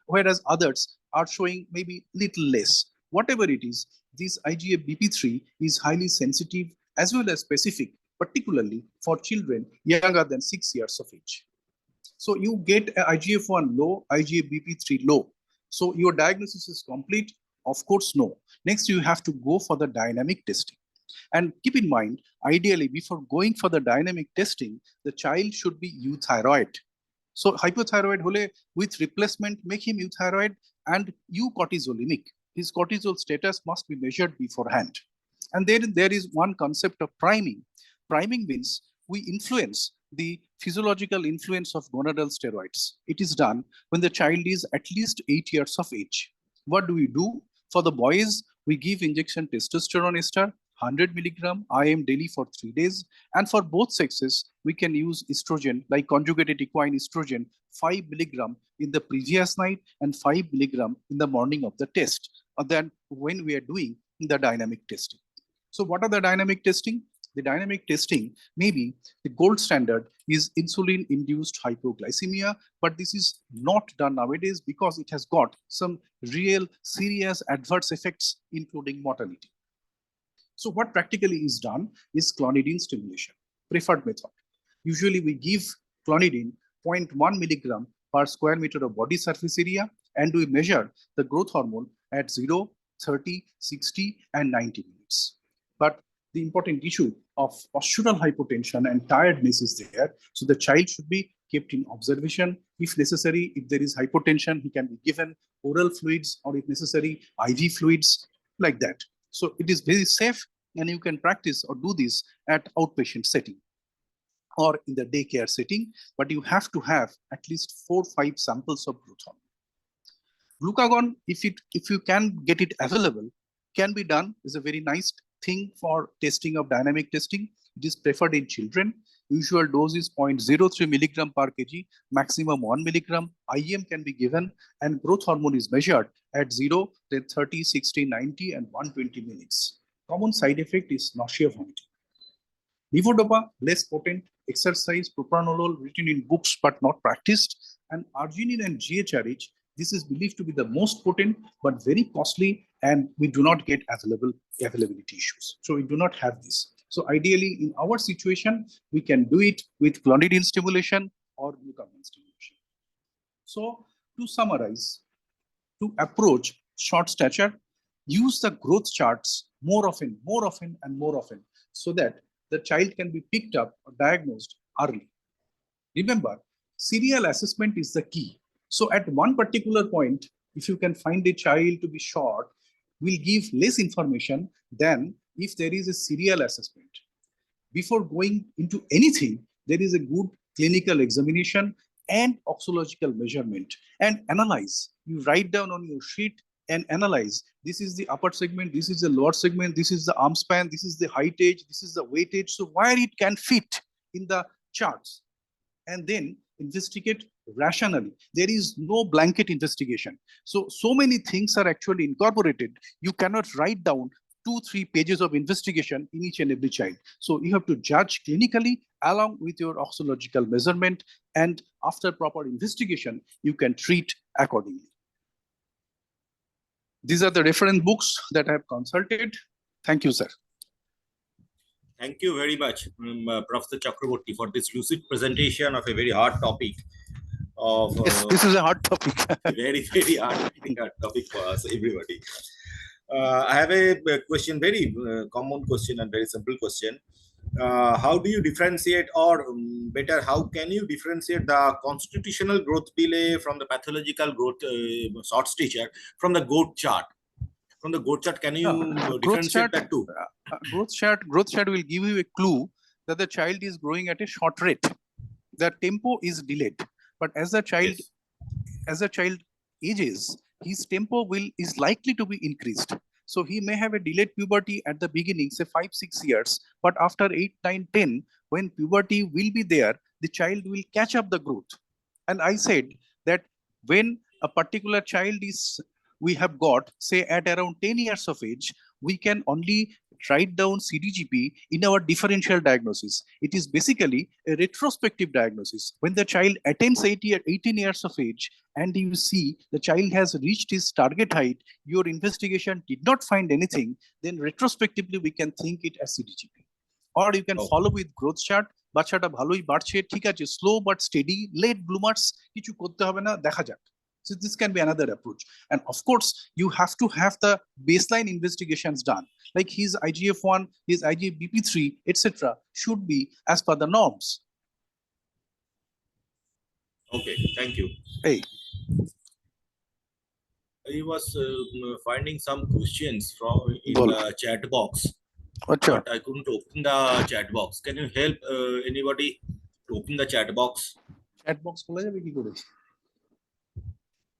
whereas others are showing maybe little less. Whatever it is, this IgA BP3 is highly sensitive as well as specific, particularly for children younger than 6 years of age. So you get IGF-1 low, IgA BP3 low. So your diagnosis is complete? Of course, no. Next, you have to go for the dynamic testing. And keep in mind, ideally, before going for the dynamic testing, the child should be euthyroid. So hypothyroid hole with replacement, make him euthyroid and eucortisolemic. His cortisol status must be measured beforehand. And then there is one concept of priming. Priming means we influence the physiological influence of gonadal steroids. It is done when the child is at least 8 years of age. What do we do? For the boys, we give injection testosterone ester, 100 milligram IM daily for 3 days. And for both sexes, we can use estrogen, like conjugated equine estrogen, 5 milligram in the previous night and 5 milligram in the morning of the test. Than when we are doing the dynamic testing. So what are the dynamic testing? The dynamic testing, maybe the gold standard is insulin-induced hypoglycemia, but this is not done nowadays because it has got some real serious adverse effects, including mortality. So what practically is done is clonidine stimulation, preferred method. Usually we give clonidine 0.1 milligram per square meter of body surface area, and we measure the growth hormone at 0, 30, 60, and 90 minutes. But the important issue of postural hypotension and tiredness is there. So the child should be kept in observation. If necessary, if there is hypotension, he can be given oral fluids, or if necessary, IV fluids, like that. So it is very safe, and you can practice or do this at outpatient setting or in the daycare setting, but you have to have at least 4 or 5 samples of growth hormone. Glucagon, if you can get it available, can be done, is a very nice thing for testing of dynamic testing. It is preferred in children. Usual dose is 0.03 milligram per kg, maximum 1 milligram. IM can be given, and growth hormone is measured at 0, then 30, 60, 90, and 120 minutes. Common side effect is nausea, vomiting. Levodopa, less potent. Exercise, propranolol, written in books but not practiced. And arginine and GHRH, this is believed to be the most potent, but very costly, and we do not get availability issues. So we do not have this. So ideally, in our situation, we can do it with clonidine stimulation or glucagon stimulation. So to summarize, to approach short stature, use the growth charts more often, so that the child can be picked up or diagnosed early. Remember, serial assessment is the key. So at one particular point, if you can find a child to be short, we'll give less information than if there is a serial assessment. Before going into anything, there is a good clinical examination and oxological measurement, and analyze. You write down on your sheet and analyze. This is the upper segment, this is the lower segment, this is the arm span, this is the height age, this is the weightage. So where it can fit in the charts, and then investigate rationally. There is no blanket investigation. So many things are actually incorporated. You cannot write down 2-3 pages of investigation in each and every child. So you have to judge clinically along with your oxological measurement, and after proper investigation, you can treat accordingly. These are the reference books that I have consulted. Thank you, sir. Thank you very much, Professor Chakraborty, for this lucid presentation of a very hard topic. Yes, this is a hard topic. Very, very hard topic for us, everybody. I have a question, very common question and very simple question. How do you differentiate, or better, how can you differentiate the constitutional growth delay from the pathological growth short stature from the GOAT chart? From the GOAT chart, can you differentiate that too? Growth chart will give you a clue that the child is growing at a short rate. the tempo is delayed. But as the child Yes. as a child ages, his tempo is likely to be increased. So he may have a delayed puberty at the beginning, say 5-6 years, but after 8, 9, 10, when puberty will be there, the child will catch up the growth. And I said that when a particular child we have got, say at around 10 years of age, we can only write down CDGP in our differential diagnosis. It is basically a retrospective diagnosis. When the child attains 18 years of age and you see the child has reached his target height, your investigation did not find anything, then retrospectively we can think it as CDGP. Or you can follow with growth chart, বাচ্চাটা ভালোই বাড়ছে, ঠিক আছে, slow but steady, late bloomers, কিছু করতে হবে না, দেখা যাক. So this can be another approach. And of course, you have to have the baseline investigations done, like his IGF-1, his IGF-BP3, etc. should be as per the norms. Okay, thank you. Hey. I was finding some questions from in the chat box, but I couldn't open the chat box. Can you help anybody to open the chat box? Chat box খোলা যাবে কি করে?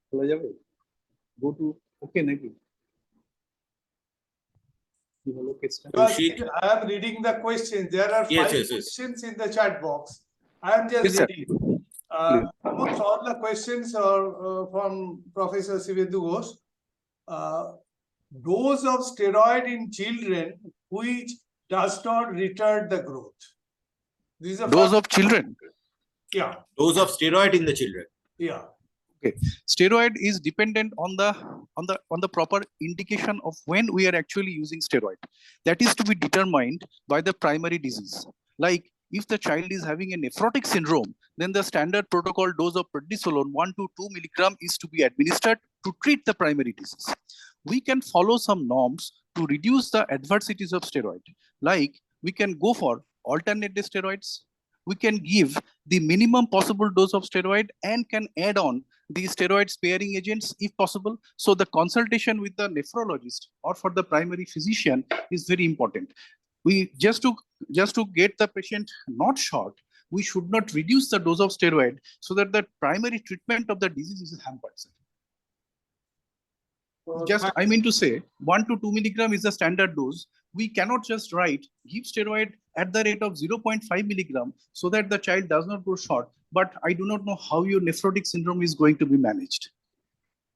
খোলা যাবে? Go to okay নাকি? I am reading the questions. There are 5 questions in the chat box. I am just reading. Almost all the questions are from Professor Sivedhu Ghosh. Dose of steroid in children which does not retard the growth. These are dose of children. Yeah. Dose of steroid in the children. Yeah. Okay. Steroid is dependent on the proper indication of when we are actually using steroid. That is to be determined by the primary disease. Like if the child is having a nephrotic syndrome, then the standard protocol dose of prednisolone 1 to 2 milligram is to be administered to treat the primary disease. We can follow some norms to reduce the adversities of steroid. Like we can go for alternate day steroids. We can give the minimum possible dose of steroid and can add on the steroid sparing agents if possible. So the consultation with the nephrologist or for the primary physician is very important. We just to get the patient not short, we should not reduce the dose of steroid so that the primary treatment of the disease is hampered. I mean to say 1 to 2 milligram is the standard dose. We cannot just write give steroid at the rate of 0.5 milligram so that the child does not go short, but I do not know how your nephrotic syndrome is going to be managed.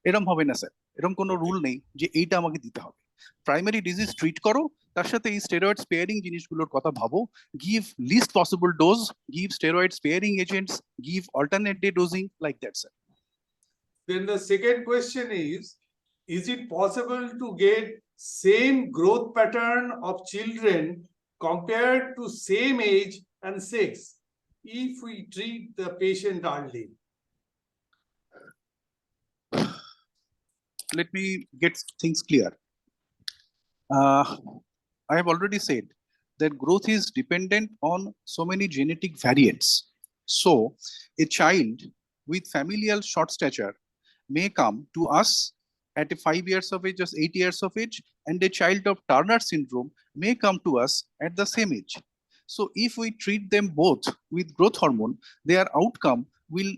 এরকম হবে না sir, এরকম কোনো rule নেই যে এইটা আমাকে দিতে হবে। প্রাইমারি ডিজিজ ট্রিট করো, তার সাথে এই স্টেরয়েড স্পেয়ারিং জিনিসগুলোর কথা ভাবো, give least possible dose, give steroid sparing agents, give alternate day dosing, like that sir. Then the second question is it possible to get same growth pattern of children compared to same age and sex if we treat the patient early? Let me get things clear. I have already said that growth is dependent on so many genetic variants. So a child with familial short stature may come to us at 5 years of age or 8 years of age, and a child of Turner syndrome may come to us at the same age. So if we treat them both with growth hormone, their outcome will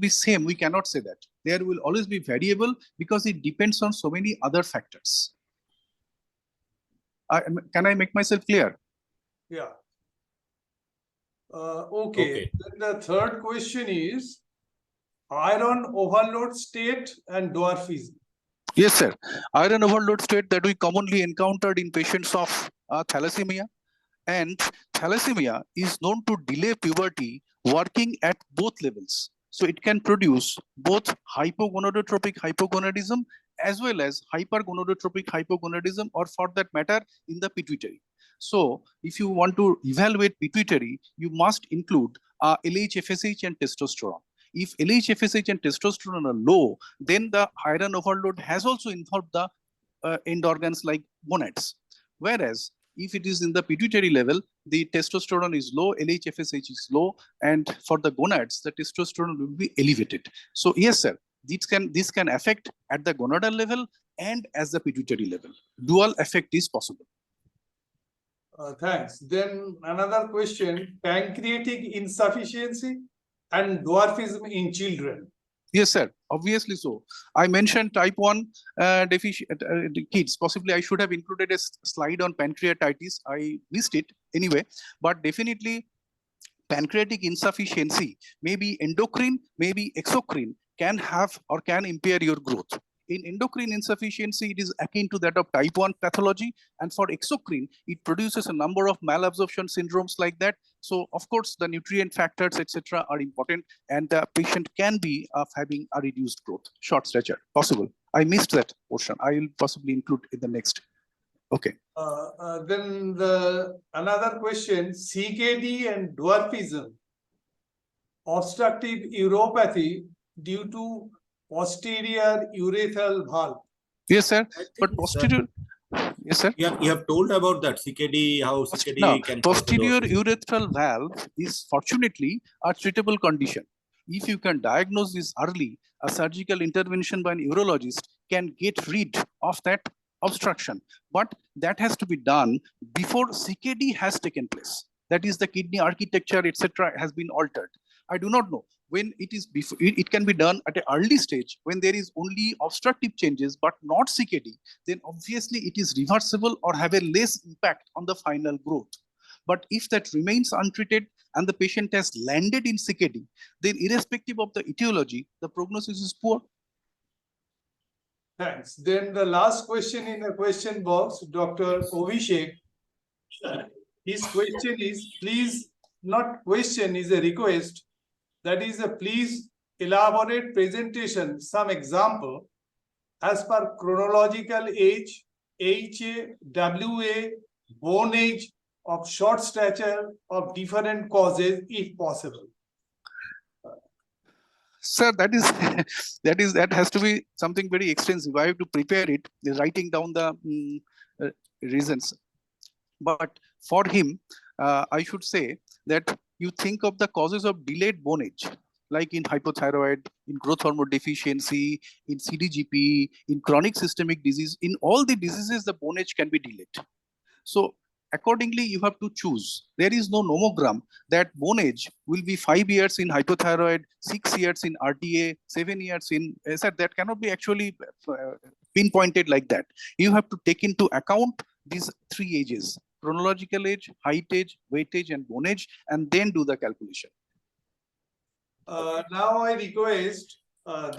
be same. We cannot say that. There will always be variable because it depends on so many other factors. Can I make myself clear? Yeah. Okay. Then the third question is iron overload state and dwarfism. Yes, sir. Iron overload state that we commonly encountered in patients of thalassemia. And thalassemia is known to delay puberty working at both levels. So it can produce both hypogonadotropic hypogonadism as well as hypergonadotropic hypogonadism, or for that matter, in the pituitary. So if you want to evaluate pituitary, you must include LH, FSH and testosterone. If LH, FSH and testosterone are low, then the iron overload has also involved the end organs like gonads. Whereas if it is in the pituitary level, the testosterone is low, LH, FSH is low, and for the gonads, the testosterone will be elevated. So yes, sir, this can affect at the gonadal level and as the pituitary level. Dual effect is possible. Thanks. Then another question, pancreatic insufficiency. and dwarfism in children? Yes, sir. Obviously so. I mentioned type 1 deficient kids. Possibly I should have included a slide on pancreatitis. I missed it anyway, but definitely pancreatic insufficiency, maybe endocrine, maybe exocrine, can have or can impair your growth. In endocrine insufficiency, it is akin to that of type 1 pathology. And for exocrine, it produces a number of malabsorption syndromes like that. So, of course, the nutrient factors, etc., are important. And the patient can be of having a reduced growth, short stature, possible. I missed that portion. I will possibly include in the next. Okay. Then another question, CKD and dwarfism, obstructive uropathy due to posterior urethral valve. Yes, sir. But posterior, yes, sir. You have told about that CKD, how CKD No, can cause the posterior dwarfism. urethral valve is fortunately a treatable condition. If you can diagnose this early, a surgical intervention by an urologist can get rid of that obstruction. But that has to be done before CKD has taken place. That is, the kidney architecture, etc., has been altered. I do not know when it is before. It can be done at an early stage when there is only obstructive changes but not CKD. Then obviously it is reversible or have a less impact on the final growth. But if that remains untreated and the patient has landed in CKD, then irrespective of the etiology, the prognosis is poor. Thanks. Then the last question in the question box, Dr. Ovishek. His question is, please, not question, is a request. That is, please elaborate presentation, some example as per chronological age, HA, WA, bone age of short stature of different causes, if possible. Sir, that is that has to be something very extensive. I have to prepare it, writing down the reasons. But for him, I should say that you think of the causes of delayed bone age, like in hypothyroid, in growth hormone deficiency, in CDGP, in chronic systemic disease. In all the diseases, the bone age can be delayed. So accordingly, you have to choose. There is no nomogram that bone age will be 5 years in hypothyroid, 6 years in RTA, 7 years in SR. That cannot be actually pinpointed like that. You have to take into account these 3 ages: chronological age, height age, weight age, and bone age, and then do the calculation. Now I request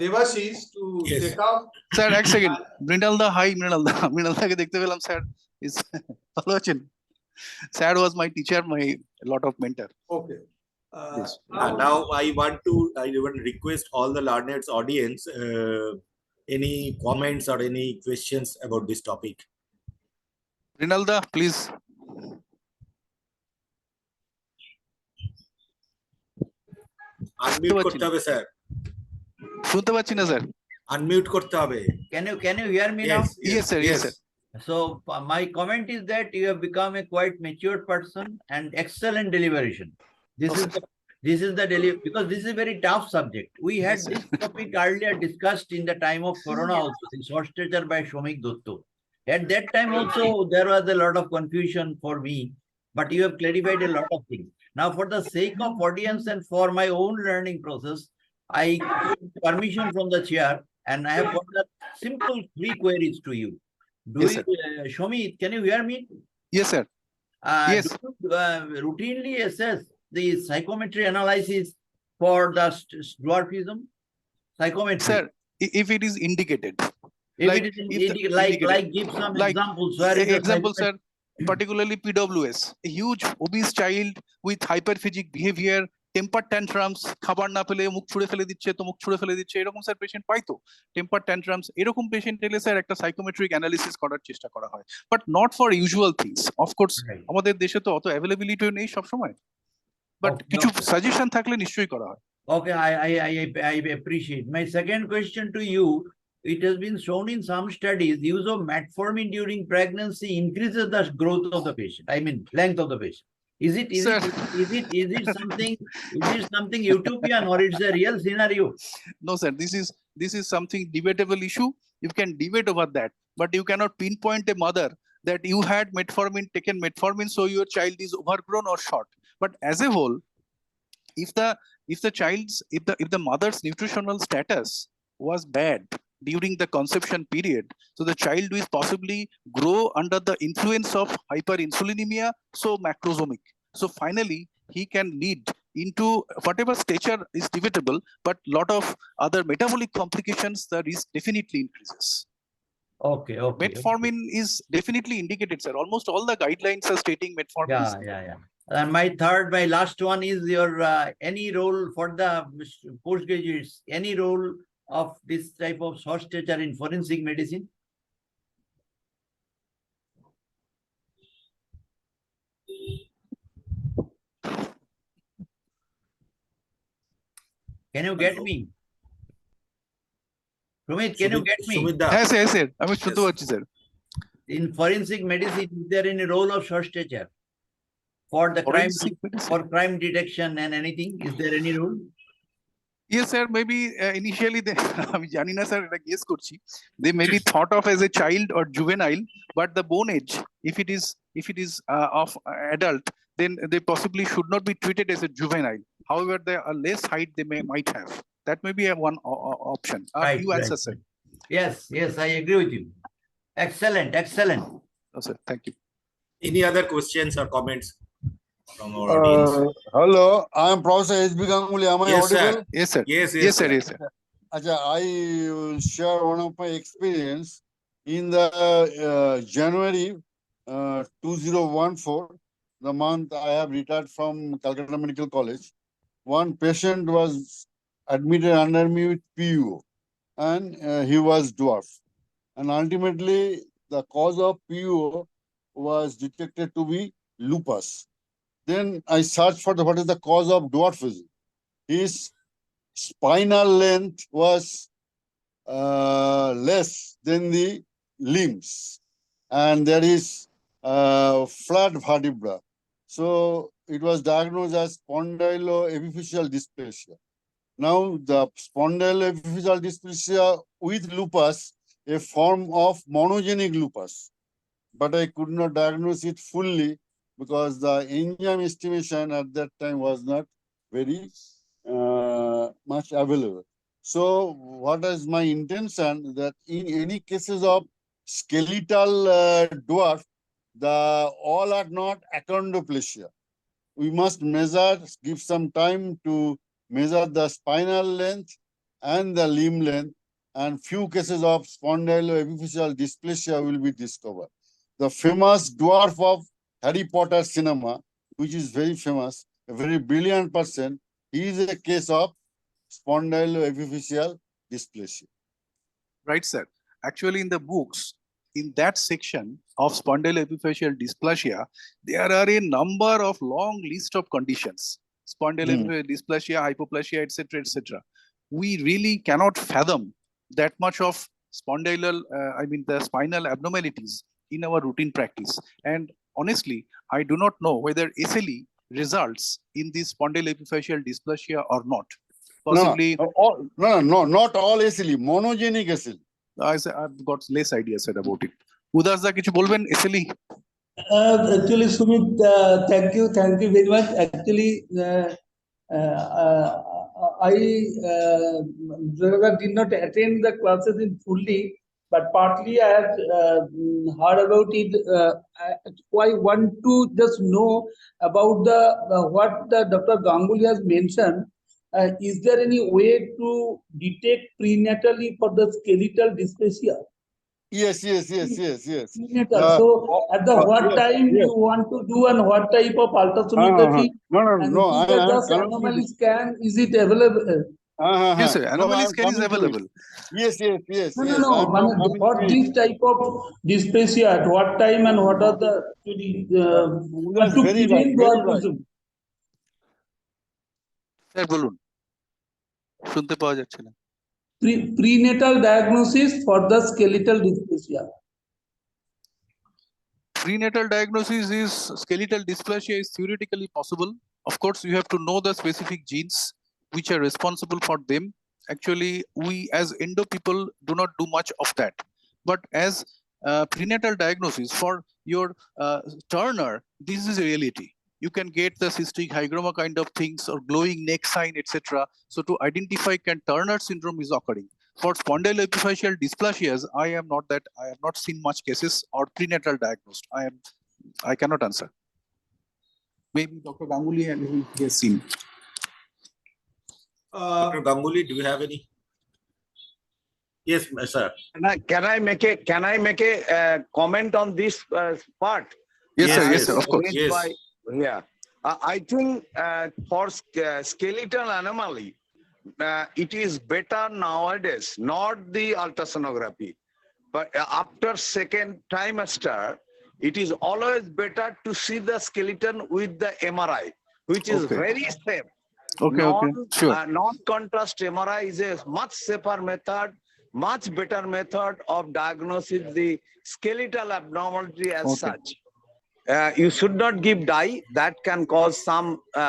Devashish to Yes. take up. Sir, এক second. Mrinalda, hi, Mrinalda. Mrinaldaকে দেখতে পেলাম, sir. Is ভালো আছেন? Sir was my teacher, my lot of mentor. Okay. Yes. Now I want to request all the learned audience, any comments or any questions about this topic. Mrinalda, please. Unmute করতে হবে sir. শুনতে পাচ্ছি না, sir. Unmute করতে হবে। Can you hear me now? Yes, sir. Yes, sir. So my comment is that you have become a quite mature person and excellent deliberation. This is the because this is a very tough subject. We had Yes, this topic earlier discussed in the time of Corona also, the short stature by Shomik Dutto. At that time also there was a lot of confusion for me, but you have clarified a lot of things. Now, for the sake of audience and for my own learning process, I take permission from the chair, and I have got a simple 3 queries to you. Yes, sir. Shomit, can you hear me? Yes, sir. Yes. Do you routinely assess the psychometry analysis for the dwarfism? Psychometry. Sir, if it is indicated. If it is indicated, give some examples. Where is example, sir, particularly PWS, a huge obese child with hyperphagic behavior, temper tantrums, খাবার না পেলে মুখ ছুঁড়ে ফেলে দিচ্ছে, তো মুখ ছুঁড়ে ফেলে দিচ্ছে, এরকম স্যার পেশেন্ট পাইতো। টেম্পার ট্যান্ট্রামস, এরকম পেশেন্ট এলে স্যার একটা সাইকোমেট্রিক অ্যানালিসিস করার চেষ্টা করা হয়, but not for usual things. Of course আমাদের দেশে তো অত অ্যাভেলেবিলিটিও নেই সবসময়, বাট কিছু সাজেশন থাকলে নিশ্চয়ই করা হয়। Okay, I appreciate. My second question to you, it has been shown in some studies, use of metformin during pregnancy increases the growth of the patient. I mean, length of the patient. Is it something utopian or it's a real scenario? No, sir. This is something debatable issue. You can debate over that, but you cannot pinpoint a mother that you had taken metformin, so your child is overgrown or short. But as a whole, if the if the mother's nutritional status was bad during the conception period, so the child will possibly grow under the influence of hyperinsulinemia, so macrosomic. So finally, he can lead into whatever stature is debatable, but lot of other metabolic complications, the risk definitely increases. Okay. Metformin is definitely indicated, sir. Almost all the guidelines are stating metformin. Yeah. And my last one is your any role for the postgraduates, any role of this type of short stature in forensic medicine? Can you get me? Sumit, can you get me? Sumit da. Yes, sir. I mean, sir. In forensic medicine, is there any role of short stature for the crime detection and anything? Is there any role? Yes, sir. Maybe initially they, they may be thought of as a child or juvenile, but the bone age, if it is of adult, then they possibly should not be treated as a juvenile. However, there are less height they might have. That may be one option. You answer, sir. Yes, I agree with you. Excellent. Oh, sir, thank you. Any other questions or comments from our audience? Hello, I am Professor H.B. Ganguly. Am I Yes, audible? sir. Yes, sir. Yes, sir. Acha, I will share one of my experience in the January 2014, the month I have retired from Calcutta Medical College. One patient was admitted under me with PUO, and he was dwarf. And ultimately, the cause of PUO was detected to be lupus. Then I searched for what is the cause of dwarfism. His spinal length was less than the limbs, and there is flat vertebra. So it was diagnosed as spondyloepiphyseal dysplasia. Now the spondyloepiphyseal dysplasia with lupus, a form of monogenic lupus, but I could not diagnose it fully because the enzyme estimation at that time was not very much available. So what is my intention that in any cases of skeletal dwarf, all are not achondroplasia. We must measure, give some time to measure the spinal length and the limb length, and few cases of spondyloepiphyseal dysplasia will be discovered. The famous dwarf of Harry Potter cinema, which is very famous, a very brilliant person, he is a case of spondyloepiphyseal dysplasia. Right, sir. Actually, in the books, in that section of spondyloepiphyseal dysplasia, there are a number of long list of conditions. Spondyloepiphyseal dysplasia, hypoplasia, etc., etc. We really cannot fathom that much of the spinal abnormalities in our routine practice. And honestly, I do not know whether SLE results in this spondyloepiphyseal dysplasia or not. Possibly. No, not all SLE, monogenic SLE. I've got less idea, sir, about it. Udas da kichu bolben SLE? Actually, Sumit, thank you very much. Actually, I did not attend the classes in fully, but partly I have heard about it. I want to just know about what the Dr. Ganguly has mentioned. Is there any way to detect prenatally for the skeletal dysplasia? Yes. Prenatal. So at the what time you want to do and what type of ultrasonography? No. Just anomaly scan, is it available? Yes, sir. Anomaly scan is available. Yes. No. What this type of dysplasia, at what time and what are the to prevent dwarfism? Sir, bolun. শুনতে পাওয়া যাচ্ছে না। Prenatal diagnosis for the skeletal dysplasia. Prenatal diagnosis is skeletal dysplasia is theoretically possible. Of course, you have to know the specific genes which are responsible for them. Actually, we as endo people do not do much of that. But as prenatal diagnosis for your Turner, this is a reality. you can get the cystic hygroma kind of things or glowing neck sign, etc. So to identify can Turner syndrome is occurring. For spondyloepiphyseal dysplasias, I have not seen much cases or prenatal diagnosed. I cannot answer. Maybe Dr. Ganguly and he has seen. Dr. Ganguly, do you have any? Yes, sir. Can I make a comment on this part? Yes, Yes, sir. Yes, yes, sir. Of course. Yes. Yeah. I think for skeletal anomaly, it is better nowadays, not the ultrasonography, but after second trimester, it is always better to see the skeleton with the MRI, which is Okay. very safe. Okay. Sure. Non-contrast MRI is a much safer method, much better method of diagnosing the skeletal abnormality as such. You should not give dye, that can cause some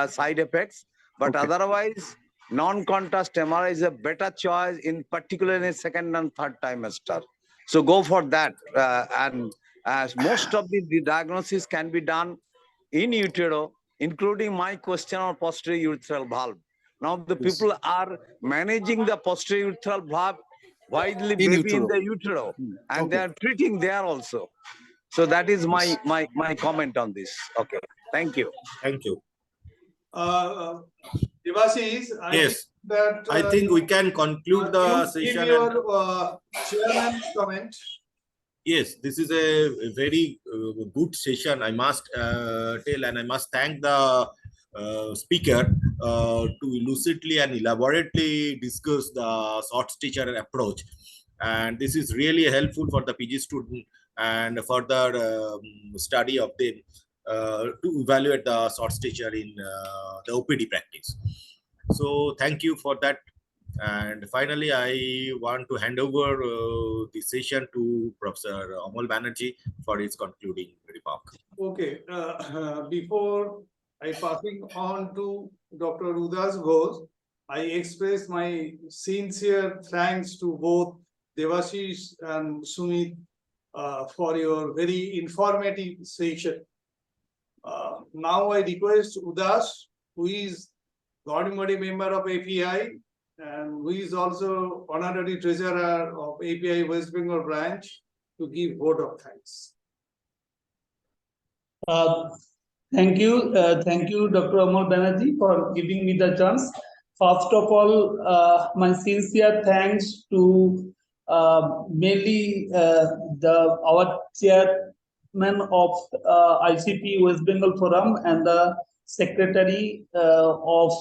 side effects, but otherwise, non-contrast MRI is a better choice, in particular in second and third trimester. So go for that, and as most of the diagnosis can be done in utero, including my question on posterior urethral valve. Now the people are managing the posterior urethral valve widely In baby in utero. the utero, and they are treating there also. So that is my comment on this. Okay, thank you. Thank you. Devashish, Yes. that I think we can conclude the you session. give your chairman's comment. Yes, this is a very good session, I must tell, and I must thank the speaker to lucidly and elaborately discuss the short stature approach. And this is really helpful for the PG student and further study of them to evaluate the short stature in the OPD practice. So thank you for that. And finally, I want to hand over the session to Professor Amal Banerjee for his concluding remark. Okay, before I passing on to Dr. Udas Ghosh, I express my sincere thanks to both Devashish and Sumit for your very informative session. Now I request Udas, who is governing body member of API and who is also honorary treasurer of API West Bengal branch, to give vote of thanks. Thank you, Dr. Amal Banerjee, for giving me the chance. First of all, my sincere thanks to mainly our chairman of ICP West Bengal Forum and the secretary of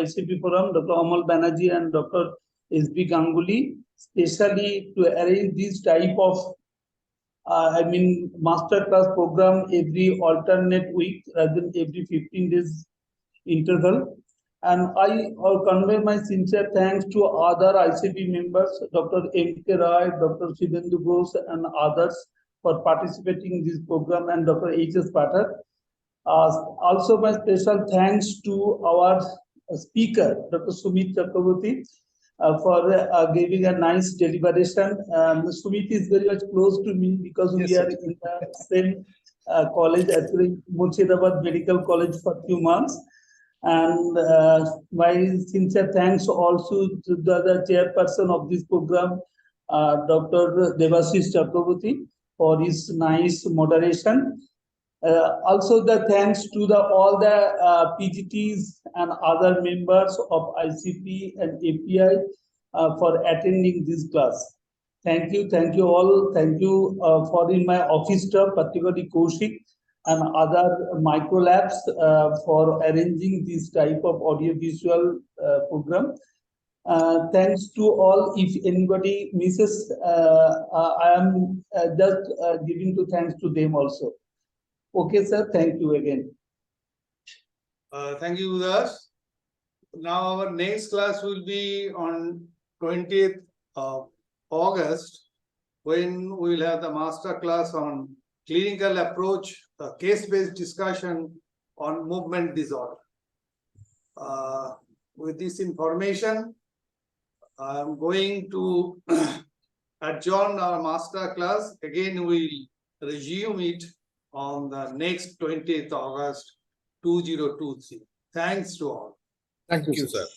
ICP Forum, Dr. Amal Banerjee and Dr. S.B. Ganguly, especially to arrange this type of masterclass program every alternate week rather than every 15 days interval. And I convey my sincere thanks to other ICP members, Dr. M.K. Roy, Dr. Shibhendu Ghosh, and others for participating in this program, and Dr. H.S. Pathak. Also, my special thanks to our speaker, Dr. Sumit Chakraborty, for giving a nice deliberation. Sumit is very much close to me because we are in the same college, actually Murshidabad Medical College for a few months. And my sincere thanks also to the chairperson of this program, Dr. Devashish Chakraborty, for his nice moderation. Also the thanks to all the PGTs and other members of ICP and API for attending this class. Thank you all. Thank you for in my office staff, particularly Kaushik and other micro labs for arranging this type of audiovisual program. Thanks to all. If anybody misses, I am just giving to thanks to them also. Okay, sir. Thank you again. Thank you, Udas. Now our next class will be on 20th of August, when we will have the master class on clinical approach, case-based discussion on movement disorder. With this information, I'm going to adjourn our master class. Again, we'll resume it on the next 20th August 2023. Thanks to all. Thank Thank you, you, sir. sir.